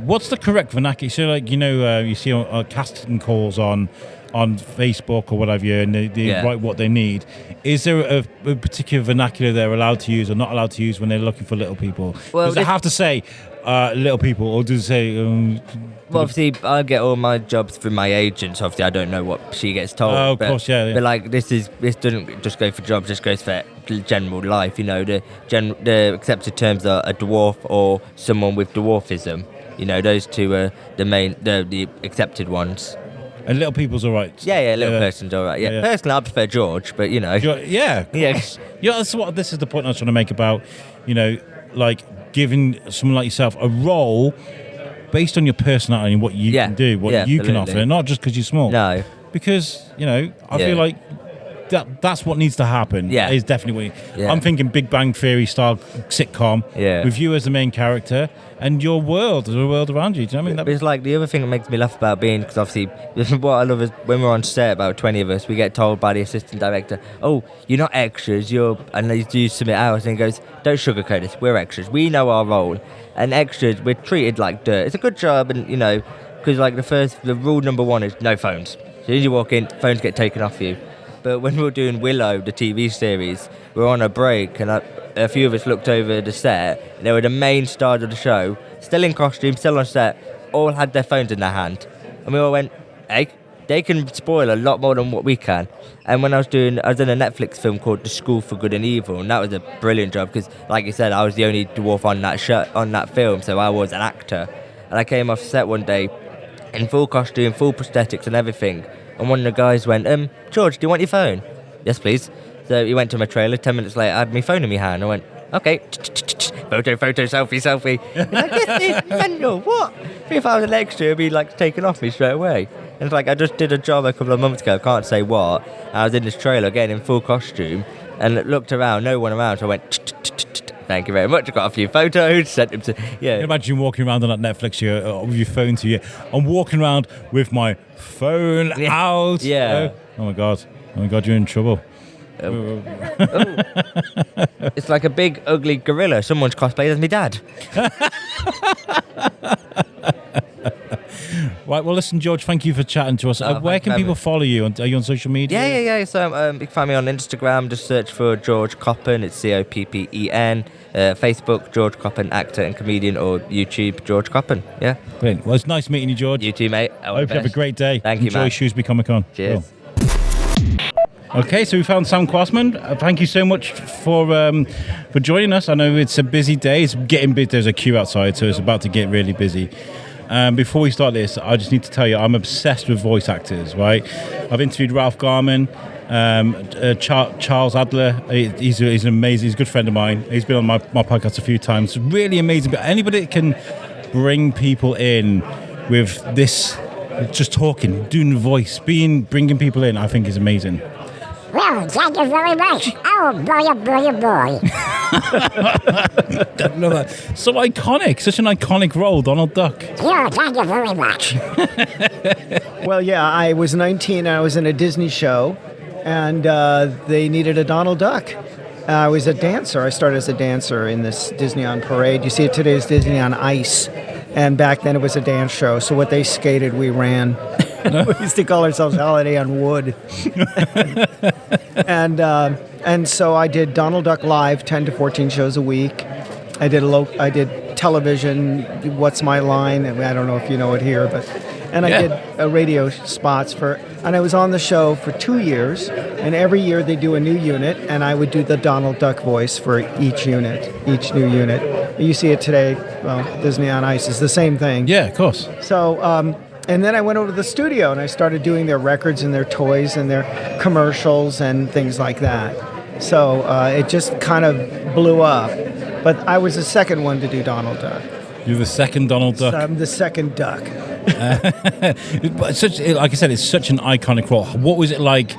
What's the correct vernacular? So, like, you see casting calls on Facebook or whatever, and they write what they need. Is there a particular vernacular they're allowed to use or not allowed to use when they're looking for little people? Well, does they have to say little people, or does it say... well, obviously, I get all my jobs through my agent, so obviously I don't know what she gets told. Oh, of course, yeah. But, like, this doesn't just go for jobs, this goes for general life, the accepted terms are a dwarf or someone with dwarfism. Those two are the accepted ones. And little people's all right. Yeah, little person's all right. Yeah. Personally, I prefer George, but Yeah. Yeah. This is the point I was trying to make about, like giving someone like yourself a role based on your personality and what you can do, what you can offer, and not just because you're small. No. Because, I feel like that's what needs to happen. Yeah. Is definitely I'm thinking Big Bang Theory style sitcom with you as the main character and your world, the world around you. Do you know what I mean? It's like the other thing that makes me laugh about being, because obviously what I love is when we're on set, about 20 of us, we get told by the assistant director, oh, you're not extras, and they do submit ours, and he goes, don't sugarcoat us, we're extras, we know our role, and extras, we're treated like dirt. It's a good job, and because like the rule number one is no phones. As soon as you walk in, phones get taken off you. But when we were doing Willow, the TV series, we were on a break, and a few of us looked over the set, and they were the main stars of the show, still in costume, still on set, all had their phones in their hand. And we all went, hey, they can spoil a lot more than what we can. And when I was in a Netflix film called The School for Good and Evil, and that was a brilliant job, because, like you said, I was the only dwarf on that film, so I was an actor. And I came off set one day in full costume, full prosthetics and everything. And one of the guys went, George, do you want your phone? Yes, please. So he went to my trailer. 10 minutes later, I had my phone in my hand. I went, okay. Photo, selfie. He's like, this is mental. What? If I was an extra, it'd be like taken off me straight away. And it's like, I just did a job a couple of months ago. I can't say what. I was in this trailer, again, in full costume. And looked around, no one around. So I went, thank you very much. I got a few photos, sent them to... Yeah. Imagine walking around on that Netflix with your phone to you. I'm walking around with my phone out. Yeah. Oh my God, you're in trouble. It's like a big, ugly gorilla. Someone's cosplayed as my dad. Right, well, listen, George, thank you for chatting to us. Where can people follow you? Are you on social media? Yeah. So you can find me on Instagram. Just search for George Coppen. It's Coppen. Facebook, George Coppen, actor and comedian, or YouTube, George Coppen. Yeah. Brilliant. Well, it's nice meeting you, George. You too, mate. I hope you have a great day. Thank you, Enjoy man. Shrewsbury Comic Con. Cheers. Cool. Okay, so we found Sam Kwasman. Thank you so much for joining us. I know it's a busy day. It's getting big. There's a queue outside, so it's about to get really busy. Before we start this, I just need to tell you, I'm obsessed with voice actors, right? I've interviewed Ralph Garman, Charles Adler. He's an amazing, he's a good friend of mine. He's been on my podcast a few times. Really amazing. But anybody that can bring people in with this, just talking, doing the voice, bringing people in, I think is amazing. Well, thank you very much. Oh, boy. Don't know that. So iconic, such an iconic role, Donald Duck. Yeah, thank you very much. Well, yeah, I was 19. I was in a Disney show, and they needed a Donald Duck. I was a dancer. I started as a dancer in this Disney on Parade. You see it today as Disney on Ice, and back then it was a dance show. So what they skated, we ran. We used to call ourselves Holiday on Wood. And so I did Donald Duck Live, 10 to 14 shows a week. I did television, What's My Line, and I don't know if you know it here, I did radio spots and I was on the show for 2 years, and every year they do a new unit, and I would do the Donald Duck voice for each new unit. You see it today, well, Disney on Ice is the same thing. Yeah, of course. So, and then I went over to the studio and I started doing their records and their toys and their commercials and things like that. So it just kind of blew up. But I was the second one to do Donald Duck. You're the second Donald Duck. So I'm the second Duck. Like I said, it's such an iconic role. What was it like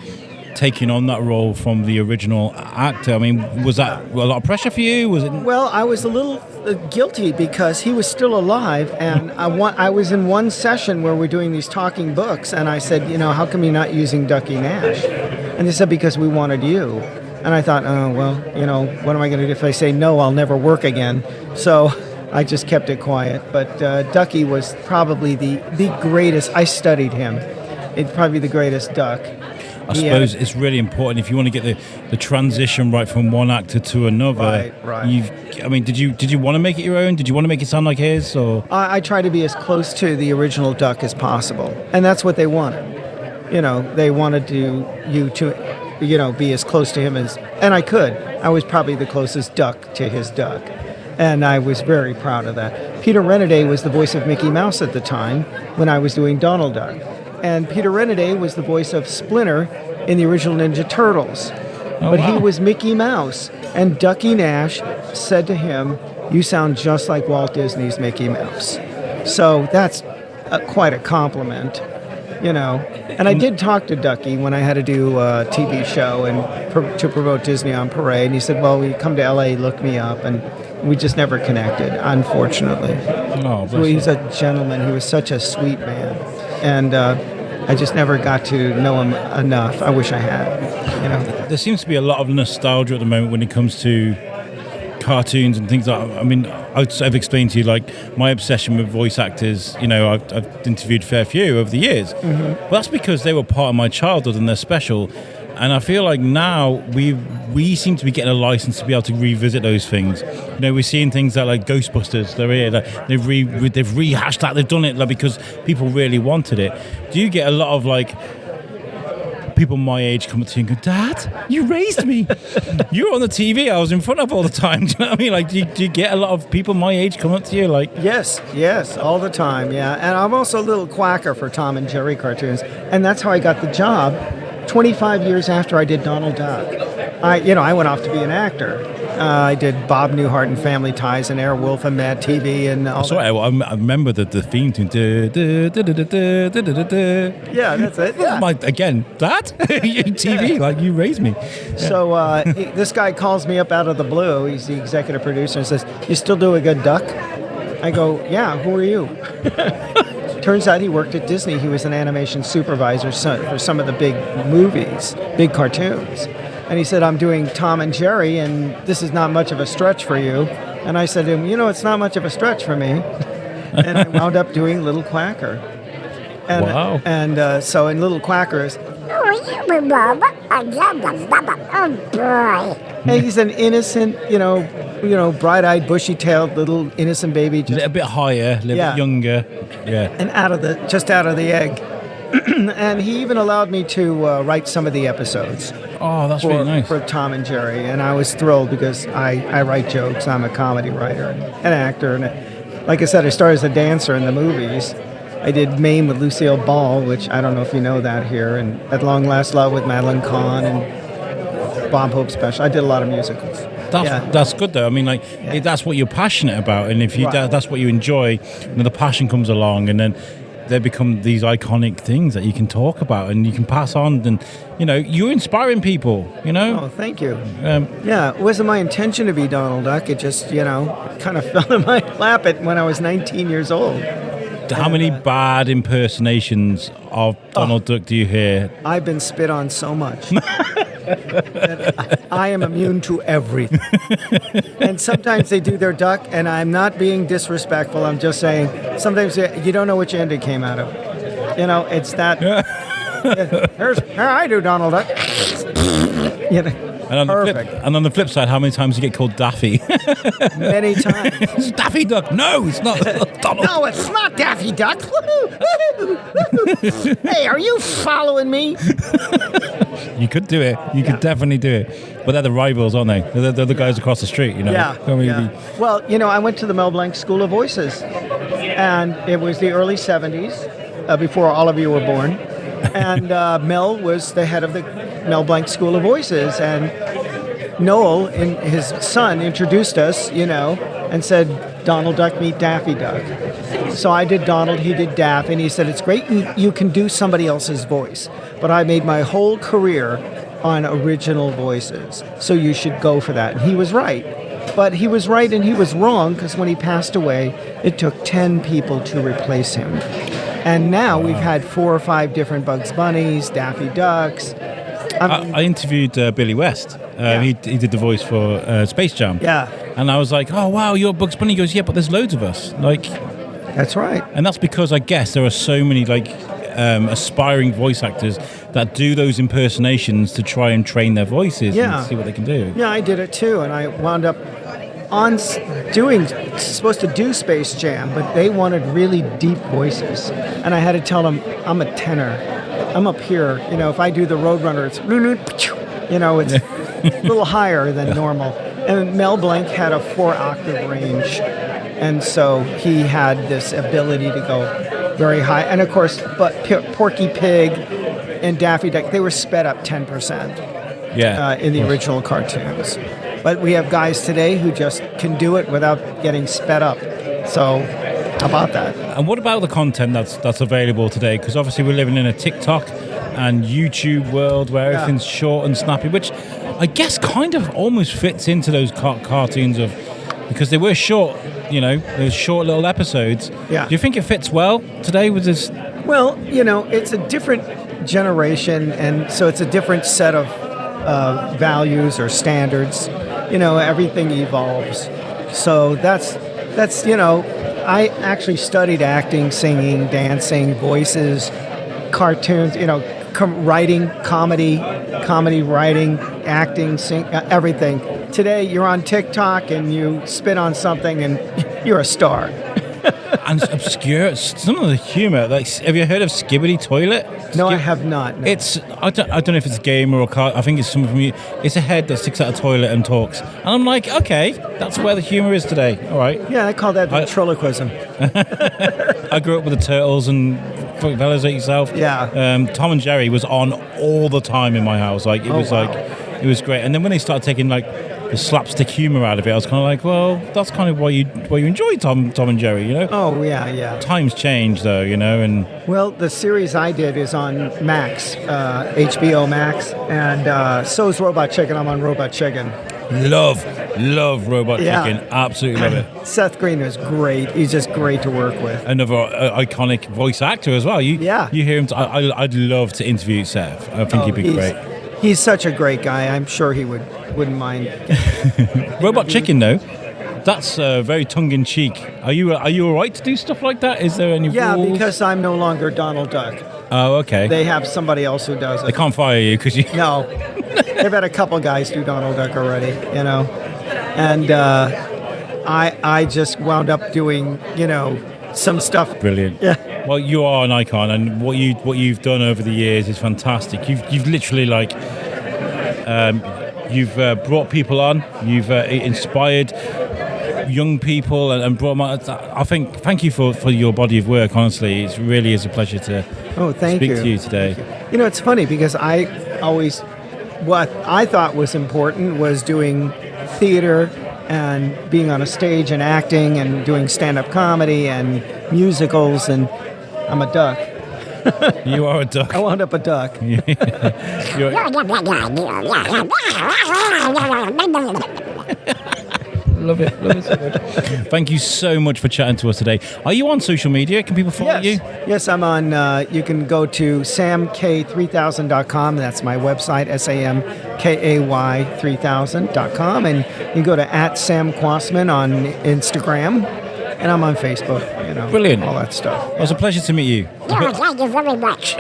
taking on that role from the original actor? I mean, was that a lot of pressure for you? Was it? Well, I was a little guilty because he was still alive, and I was in one session where we're doing these talking books, and I said, how come you're not using Ducky Nash? And they said, because we wanted you. And I thought, oh, well, what am I going to do if I say no, I'll never work again? So I just kept it quiet. But Ducky was probably the greatest. I studied him. It's probably the greatest duck. I suppose it's really important if you want to get the transition right from one actor to another. Right. Did you want to make it your own? Did you want to make it sound like his? Or I try to be as close to the original duck as possible, and that's what they wanted. They wanted you to be as close to him and I could. I was probably the closest duck to his duck, and I was very proud of that. Peter Renaday was the voice of Mickey Mouse at the time when I was doing Donald Duck. And Peter Renaday was the voice of Splinter in the original Ninja Turtles. He was Mickey Mouse. And Ducky Nash said to him, "You sound just like Walt Disney's Mickey Mouse." So that's quite a compliment, And I did talk to Ducky when I had to do a TV show and to promote Disney on Parade. And he said, well, will you come to L.A., look me up? And we just never connected, unfortunately. So he's a gentleman. He was such a sweet man. And I just never got to know him enough. I wish I had. There seems to be a lot of nostalgia at the moment when it comes to cartoons and things like that. I mean, I've explained to you, like, my obsession with voice actors. I've interviewed a fair few over the years. Mm-hmm. But that's because they were part of my childhood and they're special. And I feel like now we seem to be getting a license to be able to revisit those things. We're seeing things like Ghostbusters. They're here. They've rehashed that. They've done it because people really wanted it. Do you get a lot of people my age come up to you and go, "Dad, you raised me. You were on the TV I was in front of all the time." Do you know what I mean? Do you get a lot of people my age come up to you like? Yes, all the time. Yeah, and I'm also a little quacker for Tom and Jerry cartoons, and that's how I got the job. 25 years after I did Donald Duck, I went off to be an actor. I did Bob Newhart and Family Ties and Airwolf and Mad TV and all that. I remember the theme tune. Yeah, that's it. Yeah. Again, that? TV, you raised me. Yeah. So this guy calls me up out of the blue. He's the executive producer and says, "You still do a good duck?" I go, "Yeah, who are you?" Turns out he worked at Disney. He was an animation supervisor for some of the big movies, big cartoons. And he said, "I'm doing Tom and Jerry, and this is not much of a stretch for you." And I said to him, "It's not much of a stretch for me." And I wound up doing Little Quacker. And, wow. And so in Little Quackers, Oh boy. hey, he's an innocent, bright-eyed, bushy-tailed little innocent baby. A little bit higher, a little bit younger. Yeah. And just out of the egg. And he even allowed me to write some of the episodes. Oh, that's really nice. For Tom and Jerry. And I was thrilled because I write jokes. I'm a comedy writer and an actor. And like I said, I started as a dancer in the movies. I did Maine with Lucille Ball, which I don't know if you know that here, and At Long Last Love with Madeline Kahn and Bob Hope Special. I did a lot of musicals. That's good though. I mean, that's what you're passionate about, and if you that's what you enjoy, the passion comes along, and then they become these iconic things that you can talk about and you can pass on, and you're inspiring people. Oh, thank you. It wasn't my intention to be Donald Duck. It just kind of fell in my lap when I was 19 years old. How many bad impersonations of Donald Duck do you hear? I've been spit on so much. I am immune to everything. And sometimes they do their duck, and I'm not being disrespectful. I'm just saying, sometimes you don't know which end it came out of. It's that. Here I do Donald Duck. And on the flip side, how many times do you get called Daffy? Many times. It's Daffy Duck. No, it's not. Donald. No, it's not Daffy Duck. Hey, are you following me? You could do it. You could definitely do it. But they're the rivals, aren't they? They're the guys across the street, Yeah. Well, I went to the Mel Blanc School of Voices. And it was the early 70s, before all of you were born. And Mel was the head of the Mel Blanc School of Voices. And Noel, his son, introduced us, and said, Donald Duck meet Daffy Duck. So I did Donald, he did Daffy, and he said, it's great you can do somebody else's voice. But I made my whole career on original voices. So you should go for that. And he was right. But he was right and he was wrong, because when he passed away, it took 10 people to replace him. And now we've had 4 or 5 different Bugs Bunnies, Daffy Ducks. I interviewed Billy West. He did the voice for Space Jam. Yeah. And I was like, oh, wow, you're Bugs Bunny. He goes, yeah, but there's loads of us. Like, that's right. And that's because I guess there are so many aspiring voice actors that do those impersonations to try and train their voices and see what they can do. Yeah, I did it too, and I wound up supposed to do Space Jam, but they wanted really deep voices, and I had to tell them I'm a tenor. I'm up here. You know, if I do the Roadrunner, it's it's a little higher than normal. And Mel Blanc had a 4-octave range, and so he had this ability to go very high. And of course, but Porky Pig and Daffy Duck, they were sped up 10%. In the original cartoons. But we have guys today who just can do it without getting sped up. So, how about that? And what about the content that's available today? Because obviously we're living in a TikTok and YouTube world where everything's short and snappy, which I guess kind of almost fits into those cartoons because they were short, those short little episodes. Yeah. Do you think it fits well today with this? Well, it's a different generation, and so it's a different set of values or standards. Everything evolves. So that's I actually studied acting, singing, dancing, voices, cartoons, writing, comedy writing, acting, everything. Today you're on TikTok and you spit on something and you're a star. And obscure, some of the humor. Like, have you heard of Skibbity Toilet? No, I have not. No. It's I don't know if it's a game or a car. I think it's something from you. It's a head that sticks out of a toilet and talks. And I'm like, okay, that's where the humor is today. All right. Yeah, I call that ventriloquism. I grew up with the Turtles and Fellas Like Yourself. Yeah. Tom and Jerry was on all the time in my house. Like it was great. And then when they started taking the slapstick humor out of it, I was kind of like, well, that's kind of why you enjoy Tom and Jerry, Oh yeah. Times change though, and well, the series I did is on Max, HBO Max, and so is Robot Chicken. I'm on Robot Chicken. Love Robot Chicken. Absolutely love it. Seth Green is great. He's just great to work with. Another iconic voice actor as well. You hear him. I'd love to interview Seth. I think he'd be great. He's such a great guy. I'm sure he wouldn't mind. Robot Chicken, though, that's very tongue-in-cheek. Are you all right to do stuff like that? Is there any rules? Because I'm no longer Donald Duck. Oh, okay. They have somebody else who does it. They can't fire you because you... No. They've had a couple guys do Donald Duck already, And I just wound up doing, some stuff. Brilliant. Yeah. Well, you are an icon, and what you've done over the years is fantastic. You've literally you've brought people on. You've inspired young people and brought them on. I think thank you for your body of work. Honestly, it really is a pleasure to speak to you today. It's funny because what I thought was important was doing theater and being on a stage and acting and doing stand-up comedy and musicals, and I'm a duck. You are a duck. I wound up a duck. Love it so much. Thank you so much for chatting to us today. Are you on social media? Can people follow you? Yes, I'm on. You can go to samk3000.com. That's my website, samkay3000.com. And you can go to @Sam Kwasman on Instagram. And I'm on Facebook, Brilliant. All that stuff. It was a pleasure to meet you. Yeah, thank you very much.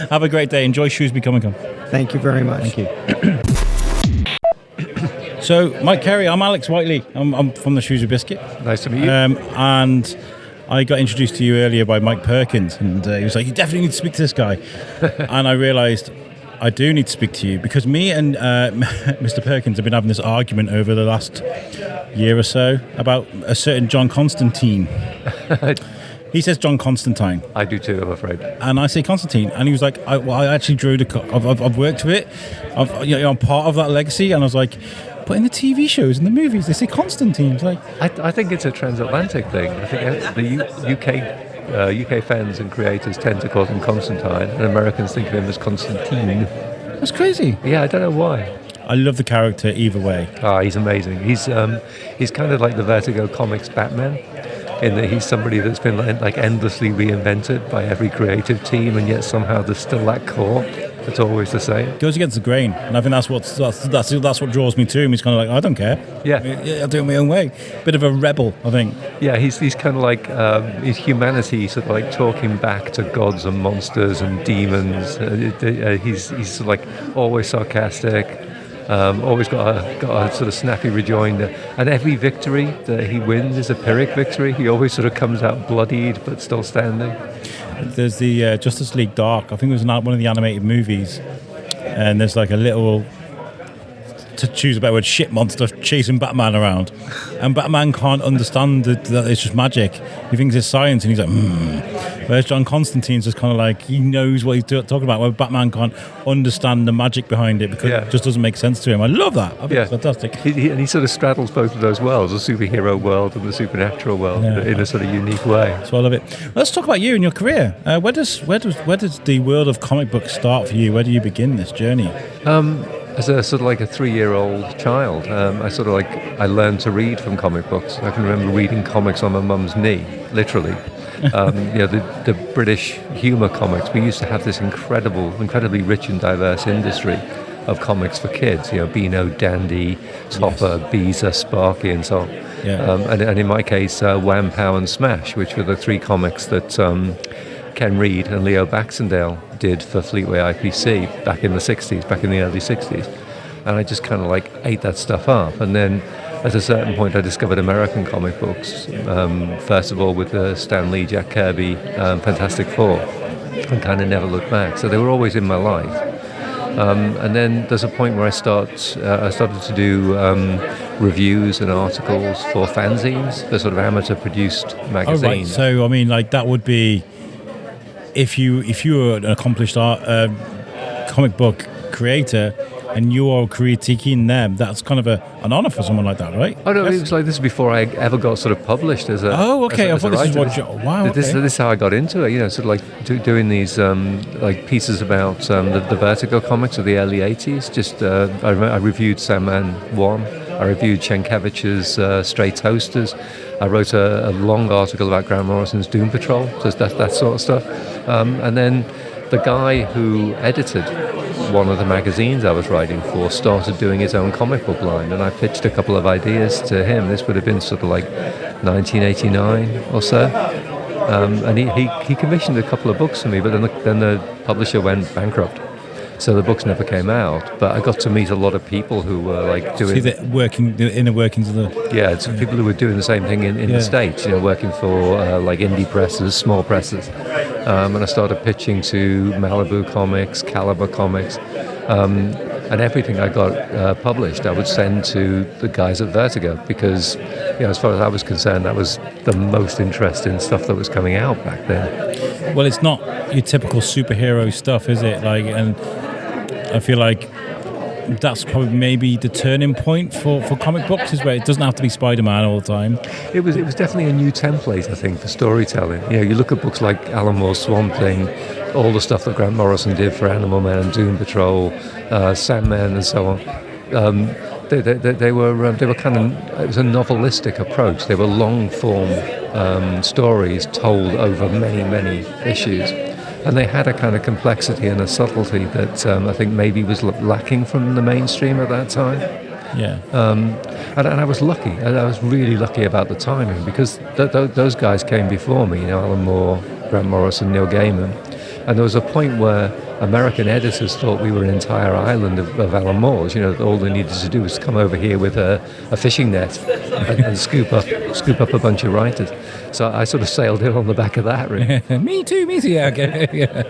Have a great day. Enjoy Shrewsbury Comic Con. Thank you very much. Thank you. So, Mike Carey, I'm Alex Whiteley. I'm from the Shrewsbury Biscuit. Nice to meet you. And I got introduced to you earlier by Mike Perkins, and he was like, you definitely need to speak to this guy. And I realised I do need to speak to you because me and Mr. Perkins have been having this argument over the last year or so about a certain John Constantine. He says John Constantine. I do too, I'm afraid. And I say Constantine. And he was like, I actually drew I've worked with it. I'm part of that legacy. And I was like, but in the TV shows and the movies, they say Constantine. It's like, I think it's a transatlantic thing. I think the UK fans and creators tend to call him Constantine, and Americans think of him as Constantine. That's crazy. Yeah, I don't know why. I love the character either way. Oh, he's amazing. He's kind of like the Vertigo Comics Batman, in that he's somebody that's been like endlessly reinvented by every creative team, and yet somehow there's still that core that's always the same. Goes against the grain, and I think that's what draws me to him. He's kind of like, I don't care. Yeah. I'll do it my own way. Bit of a rebel, I think. Yeah, he's kind of like his humanity, sort of like talking back to gods and monsters and demons. He's sort of like always sarcastic. Always got a sort of snappy rejoinder, and every victory that he wins is a Pyrrhic victory. He always sort of comes out bloodied but still standing. There's the Justice League Dark. I think it was one of the animated movies, and there's like a little, to choose a better word, shit monster chasing Batman around, and Batman can't understand that it's just magic. He thinks it's science, and he's like, Whereas John Constantine's just kind of like, he knows what he's talking about, where Batman can't understand the magic behind it because it just doesn't make sense to him. I love that. I think it's fantastic. And he sort of straddles both of those worlds, the superhero world and the supernatural world, in a sort of unique way. So I love it. Let's talk about you and your career. Where does the world of comic books start for you? Where do you begin this journey? As a sort of like a 3-year-old child, I learned to read from comic books. I can remember reading comics on my mum's knee, literally. The British humour comics. We used to have this incredibly rich and diverse industry of comics for kids. Beano, Dandy, Topper, Beezer, Sparky, and so on. And in my case, Wham, Pow, and Smash, which were the 3 comics that Ken Reed and Leo Baxendale did for Fleetway IPC back in the early 60s. And I just kind of like ate that stuff up. And then at a certain point I discovered American comic books, first of all with Stan Lee, Jack Kirby, Fantastic Four, and kind of never looked back. So they were always in my life. And then there's a point where I started to do reviews and articles for fanzines, the sort of amateur produced magazines. Oh, right. So I mean, like, that would be if you were an accomplished comic book creator and you are critiquing them, that's kind of an honour for someone like that, right? Oh no, it was like this before I ever got sort of published as a. Oh, okay. I thought this is what. Wow. Okay. This is how I got into it. Sort of like doing these like pieces about the Vertigo comics of the early '80s. Just I reviewed Sandman 1. I reviewed Sienkiewicz's Stray Toasters. I wrote a long article about Grant Morrison's Doom Patrol. So that sort of stuff. And then the guy who edited one of the magazines I was writing for started doing his own comic book line, and I pitched a couple of ideas to him. This would have been sort of like 1989 or so. And he commissioned a couple of books for me, but then the publisher went bankrupt. So the books never came out, but I got to meet a lot of people who were like doing the inner workings of the it's people who were doing the same thing in the States, working for like indie presses, small presses, and I started pitching to Malibu Comics, Caliber Comics, and everything I got published I would send to the guys at Vertigo because as far as I was concerned, that was the most interesting stuff that was coming out back then. Well, it's not your typical superhero stuff, is it? Like, and I feel like that's probably maybe the turning point for comic books, is where it doesn't have to be Spider-Man all the time. It was definitely a new template, I think, for storytelling. You look at books like Alan Moore's Swamp Thing, all the stuff that Grant Morrison did for Animal Man, Doom Patrol, Sandman, and so on. They were kind of, it was a novelistic approach. They were long form stories told over many issues. And they had a kind of complexity and a subtlety that I think maybe was lacking from the mainstream at that time. Yeah. And I was lucky. I was really lucky about the timing because those guys came before me, Alan Moore, Grant Morrison, Neil Gaiman. And there was a point where American editors thought we were an entire island of Alan Moores. All they needed to do was come over here with a fishing net and scoop up a bunch of writers. So I sort of sailed in on the back of that, really. Me too. Yeah, okay. Yeah.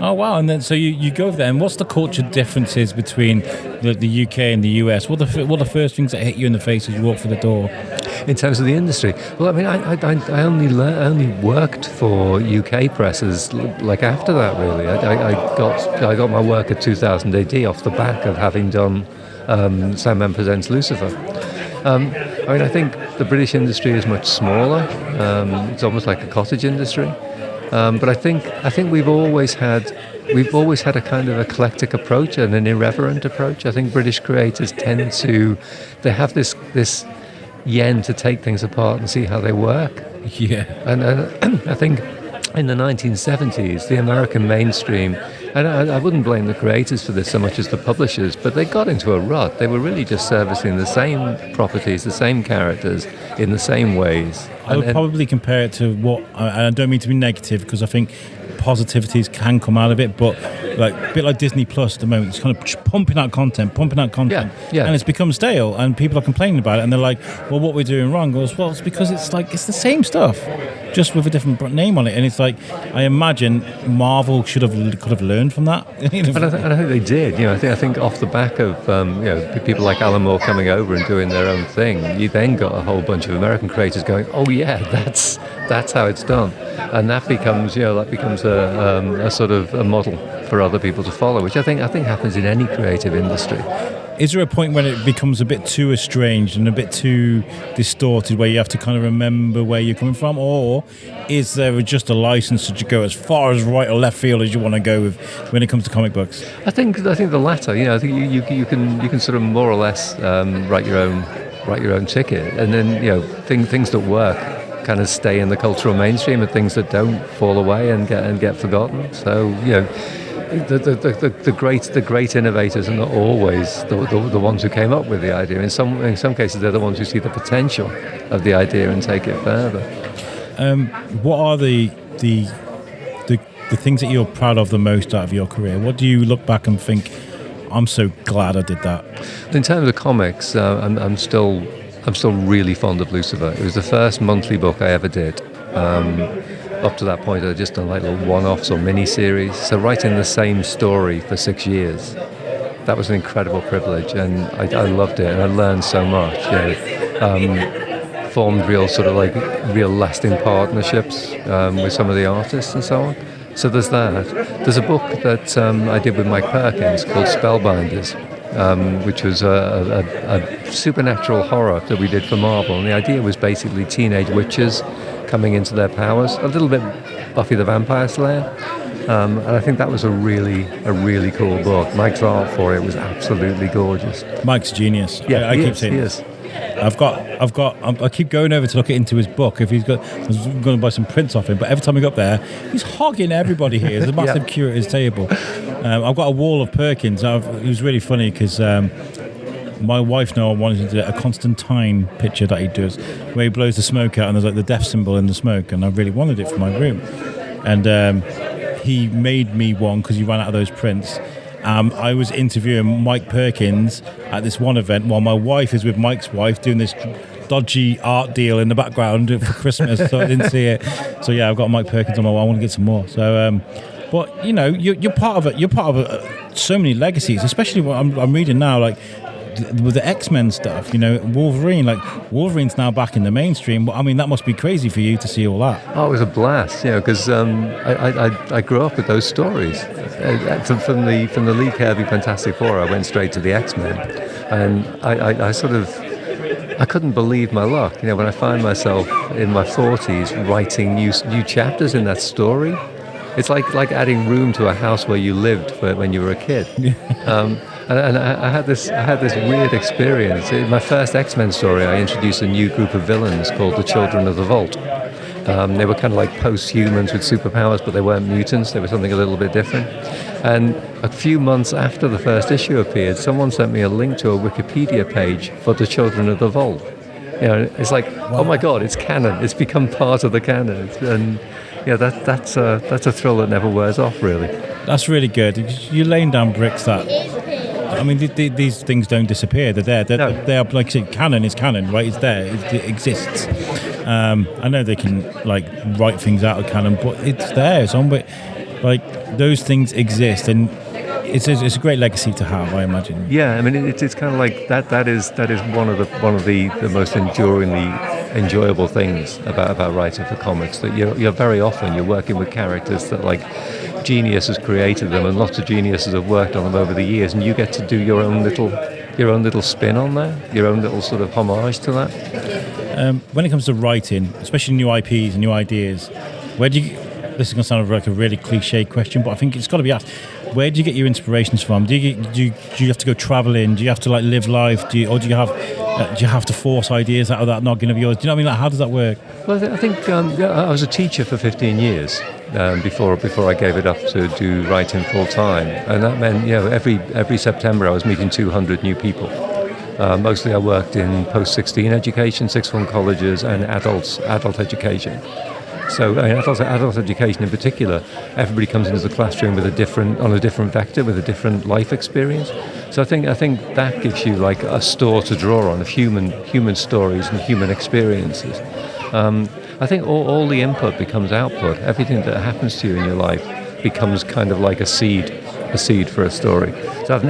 Oh, wow. And then so you go there, and what's the culture differences between the UK and the US? What are the first things that hit you in the face as you walk through the door? In terms of the industry, well, I mean, I only worked for UK presses like after that, really. I got my work at 2000 AD off the back of having done Sandman Presents Lucifer. I mean, I think the British industry is much smaller. It's almost like a cottage industry. But I think we've always had a kind of eclectic approach and an irreverent approach. I think British creators tend to, they have this yen to take things apart and see how they work. Yeah. And I think in the 1970s, the American mainstream, and I wouldn't blame the creators for this so much as the publishers, but they got into a rut. They were really just servicing the same properties, the same characters in the same ways. I would probably compare it to what, and I don't mean to be negative, because I think positivities can come out of it, but like a bit like Disney Plus at the moment, it's kind of pumping out content, Yeah. and it's become stale, and people are complaining about it, and they're like, well, what we're doing wrong? Goes, well, it's because it's the same stuff, just with a different name on it, and it's like, I imagine Marvel could have learned from that. And I think they did. I think off the back of people like Alan Moore coming over and doing their own thing, you then got a whole bunch of American creators going, oh yeah, that's how it's done, and that becomes a sort of a model for other people to follow, which I think happens in any creative industry. Is there a point when it becomes a bit too estranged and a bit too distorted, where you have to kind of remember where you're coming from, or is there just a license to go as far as right or left field as you want to go with when it comes to comic books? I think the latter. I think you can sort of more or less write your own ticket, and then things that work kind of stay in the cultural mainstream, and things that don't fall away and get forgotten. So the great innovators are not always the ones who came up with the idea. In some cases, they're the ones who see the potential of the idea and take it further. What are the things that you're proud of the most out of your career? What do you look back and think, I'm so glad I did that? In terms of comics, I'm still really fond of Lucifer. It was the first monthly book I ever did. Up to that point, I'd just done like little one-offs or mini-series. So writing the same story for 6 years, that was an incredible privilege, and I loved it, and I learned so much. Formed real lasting partnerships with some of the artists and so on. So there's that. There's a book that I did with Mike Perkins called Spellbinders, which was a supernatural horror that we did for Marvel. And the idea was basically teenage witches coming into their powers, a little bit Buffy the Vampire Slayer. And I think that was a really cool book. Mike's art for it was absolutely gorgeous. Mike's genius. Yeah, I keep saying he this. is. I keep going over to look into his book. If I was going to buy some prints off him, but every time I go up there, he's hogging everybody here. There's a massive queue at his table. I've got a wall of Perkins. It was really funny because my wife wanted to do a Constantine picture that he does, where he blows the smoke out and there's like the death symbol in the smoke, and I really wanted it for my room. And he made me one because he ran out of those prints. I was interviewing Mike Perkins at this one event while my wife is with Mike's wife doing this dodgy art deal in the background for Christmas, so I didn't see it. So yeah, I've got Mike Perkins on my wall. I want to get some more. So, but you're part of it. You're part of so many legacies, especially what I'm reading now, like with the X-Men stuff. Wolverine's now back in the mainstream. I mean, that must be crazy for you to see all that. Oh, it was a blast, because I grew up with those stories. From the Lee Kirby Fantastic Four, I went straight to the X-Men, and I couldn't believe my luck. When I find myself in my 40s writing new chapters in that story, it's like adding room to a house where you lived when you were a kid. And I had this weird experience. In my first X-Men story, I introduced a new group of villains called the Children of the Vault. They were kind of like post-humans with superpowers, but they weren't mutants. They were something a little bit different. And a few months after the first issue appeared, someone sent me a link to a Wikipedia page for the Children of the Vault. It's like, oh my God, it's canon. It's become part of the canon. And that's a thrill that never wears off, really. That's really good. You're laying down bricks that. I mean, these things don't disappear. They're there. No. They are, like I said, canon is canon, right? It's there. It exists. I know they can write things out of canon, but it's there. It's on. But those things exist, and it's a great legacy to have, I imagine. Yeah, I mean, it's kind of like that. That is one of the most enduringly enjoyable things about writing for comics. That you're very often you're working with characters that genius has created them, and lots of geniuses have worked on them over the years, and you get to do your own little spin on that, your own little sort of homage to that. When it comes to writing, especially new IPs and new ideas, where do this is going to sound like a really cliche question, but I think it's got to be asked. Where do you get your inspirations from? Do you have to go traveling? Do you have to like live life? Do you have to force ideas out of that noggin of yours? Do you know what I mean? Like, how does that work? Well, I think I was a teacher for 15 years before I gave it up to do writing full time, and that meant every September I was meeting 200 new people. Mostly I worked in post-16 education, sixth form colleges, and adult education. So adult education in particular, everybody comes into the classroom on a different vector, with a different life experience. So I think that gives you like a store to draw on of human stories and human experiences. I think all the input becomes output. Everything that happens to you in your life becomes kind of like a seed for a story. So I've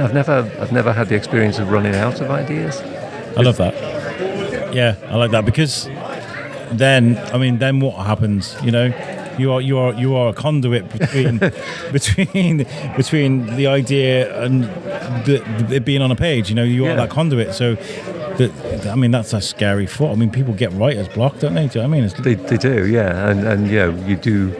never had the experience of running out of ideas. I love that. Yeah, I like that, because then what happens? You know, you are a conduit between between the idea and it being on a page. You know, you are that conduit. So that's a scary thought. I mean, people get writer's block, don't they? Do you know what I mean? They do, yeah, and you do.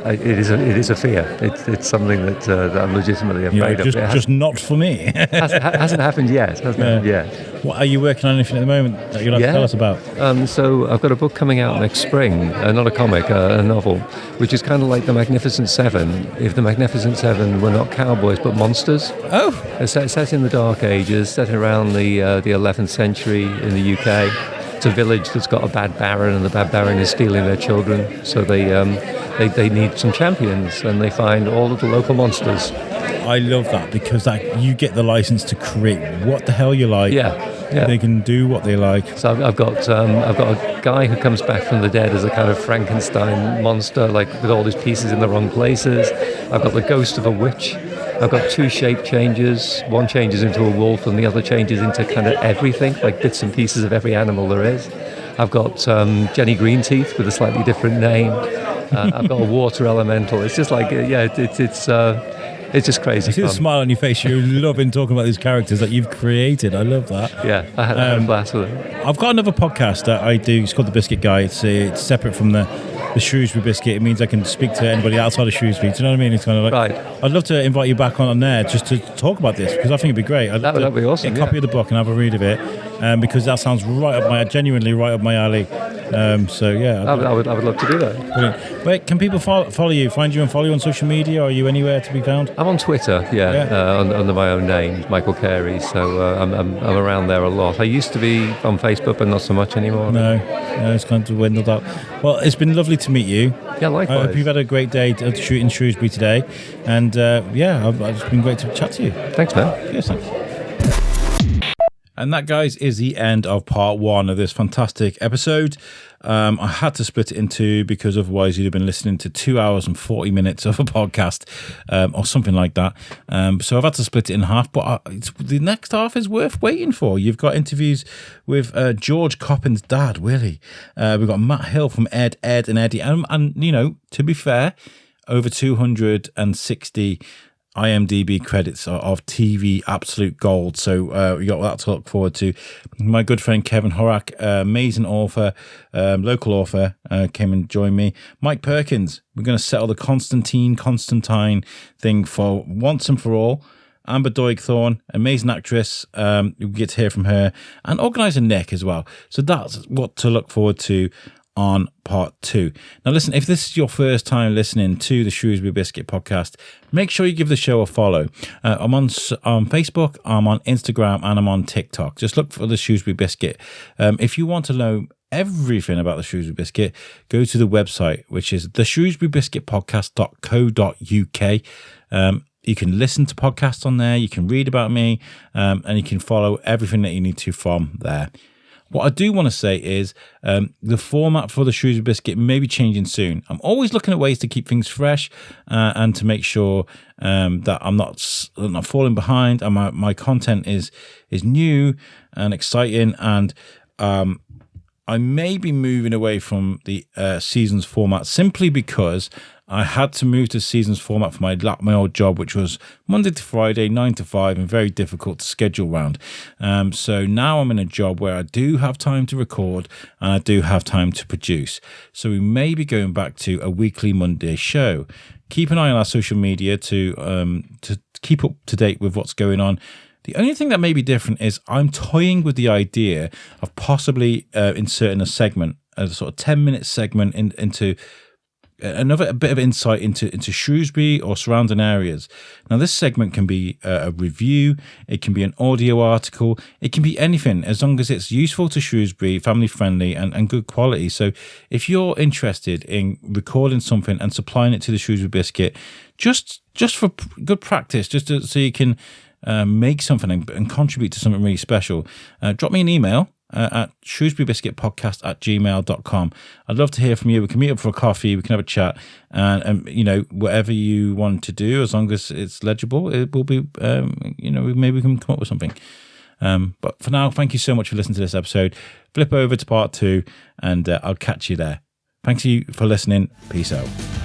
It is a fear. It's something that I'm legitimately afraid of. Just not for me. hasn't happened yet. What are you working on? Anything at the moment that you'd like to tell us about? So I've got a book coming out next spring. Not a comic, a novel, which is kind of like the Magnificent Seven. If the Magnificent Seven were not cowboys but monsters. Oh, it's set in the Dark Ages, set around the 11th century in the UK. It's a village that's got a bad baron, and the bad baron is stealing their children. So they need some champions, and they find all of the local monsters. I love that, because you get the license to create what the hell you like. Yeah. They can do what they like. So I've got a guy who comes back from the dead as a kind of Frankenstein monster, like with all his pieces in the wrong places. I've got the ghost of a witch. I've got two shape changes. One changes into a wolf, and the other changes into kind of everything, like bits and pieces of every animal there is. I've got Jenny Greenteeth with a slightly different name. I've got a water elemental. It's just like, it's just crazy. I see the smile on your face. You're loving talking about these characters that you've created. I love that. Yeah, I had a blast with it. I've got another podcast that I do. It's called The Biscuit Guy. It's separate from the Shrewsbury Biscuit. It means I can speak to anybody outside of Shrewsbury. Do you know what I mean? It's kind of like, right. I'd love to invite you back on there just to talk about this, because I think it'd be great. That'd be awesome. Get a copy of the book and have a read of it, because that sounds genuinely right up my alley. I would love to do that. Brilliant. Wait, can people find you and follow you on social media? Are you anywhere to be found? I'm on Twitter, under my own name, Michael Carey. So I'm around there a lot. I used to be on Facebook, but not so much anymore. No, it's kind of dwindled out. Well, it's been lovely to meet you. Yeah, likewise. I hope you've had a great day in Shrewsbury today, and it's been great to chat to you. Thanks, man. Yes, thanks. And that, guys, is the end of part one of this fantastic episode. I had to split it in two, because otherwise you'd have been listening to 2 hours and 40 minutes of a podcast, or something like that. So I've had to split it in half, but the next half is worth waiting for. You've got interviews with George Coppen's dad, Willie. We've got Matt Hill from Ed, and Eddie. And you know, to be fair, over 260 IMDb credits of TV absolute gold. So we got that to look forward to. My good friend Kevin Horak, amazing author, local author, came and joined me. Mike Perkins, we're going to settle the Constantine thing for once and for all. Amber Doig-Thorne, amazing actress. You get to hear from her, and organizer Nick as well. So that's what to look forward to on part two. Now listen, if this is your first time listening to the Shrewsbury Biscuit podcast, make sure you give the show a follow. I'm on Facebook, I'm on Instagram, and I'm on TikTok. Just look for the Shrewsbury Biscuit. If you want to know everything about the Shrewsbury Biscuit, go to the website, which is the shrewsburybiscuitpodcast.co.uk. You can listen to podcasts on there, you can read about me, and you can follow everything that you need to from there. What I do want to say is the format for the Shrewsbury Biscuit may be changing soon. I'm always looking at ways to keep things fresh and to make sure that I'm not falling behind, and my content is new and exciting. And I may be moving away from the seasons format simply because I had to move to seasons format for my old job, which was Monday to Friday, 9 to 5, and very difficult to schedule around. So now I'm in a job where I do have time to record and I do have time to produce. So we may be going back to a weekly Monday show. Keep an eye on our social media to keep up to date with what's going on. The only thing that may be different is I'm toying with the idea of possibly inserting a segment, a sort of 10-minute segment into a bit of insight into Shrewsbury or surrounding areas. Now, this segment can be a review, it can be an audio article, it can be anything as long as it's useful to Shrewsbury, family friendly and good quality. So if you're interested in recording something and supplying it to the Shrewsbury Biscuit, just for good practice, so you can make something and contribute to something really special, drop me an email at shrewsburybiscuitpodcast@gmail.com. I'd love to hear from you. We can meet up for a coffee, we can have a chat, and whatever you want to do, as long as it's legible, it will be maybe we can come up with something. But for now, thank you so much for listening to this episode. Flip over to part 2 and I'll catch you there. Thanks you for listening. Peace out.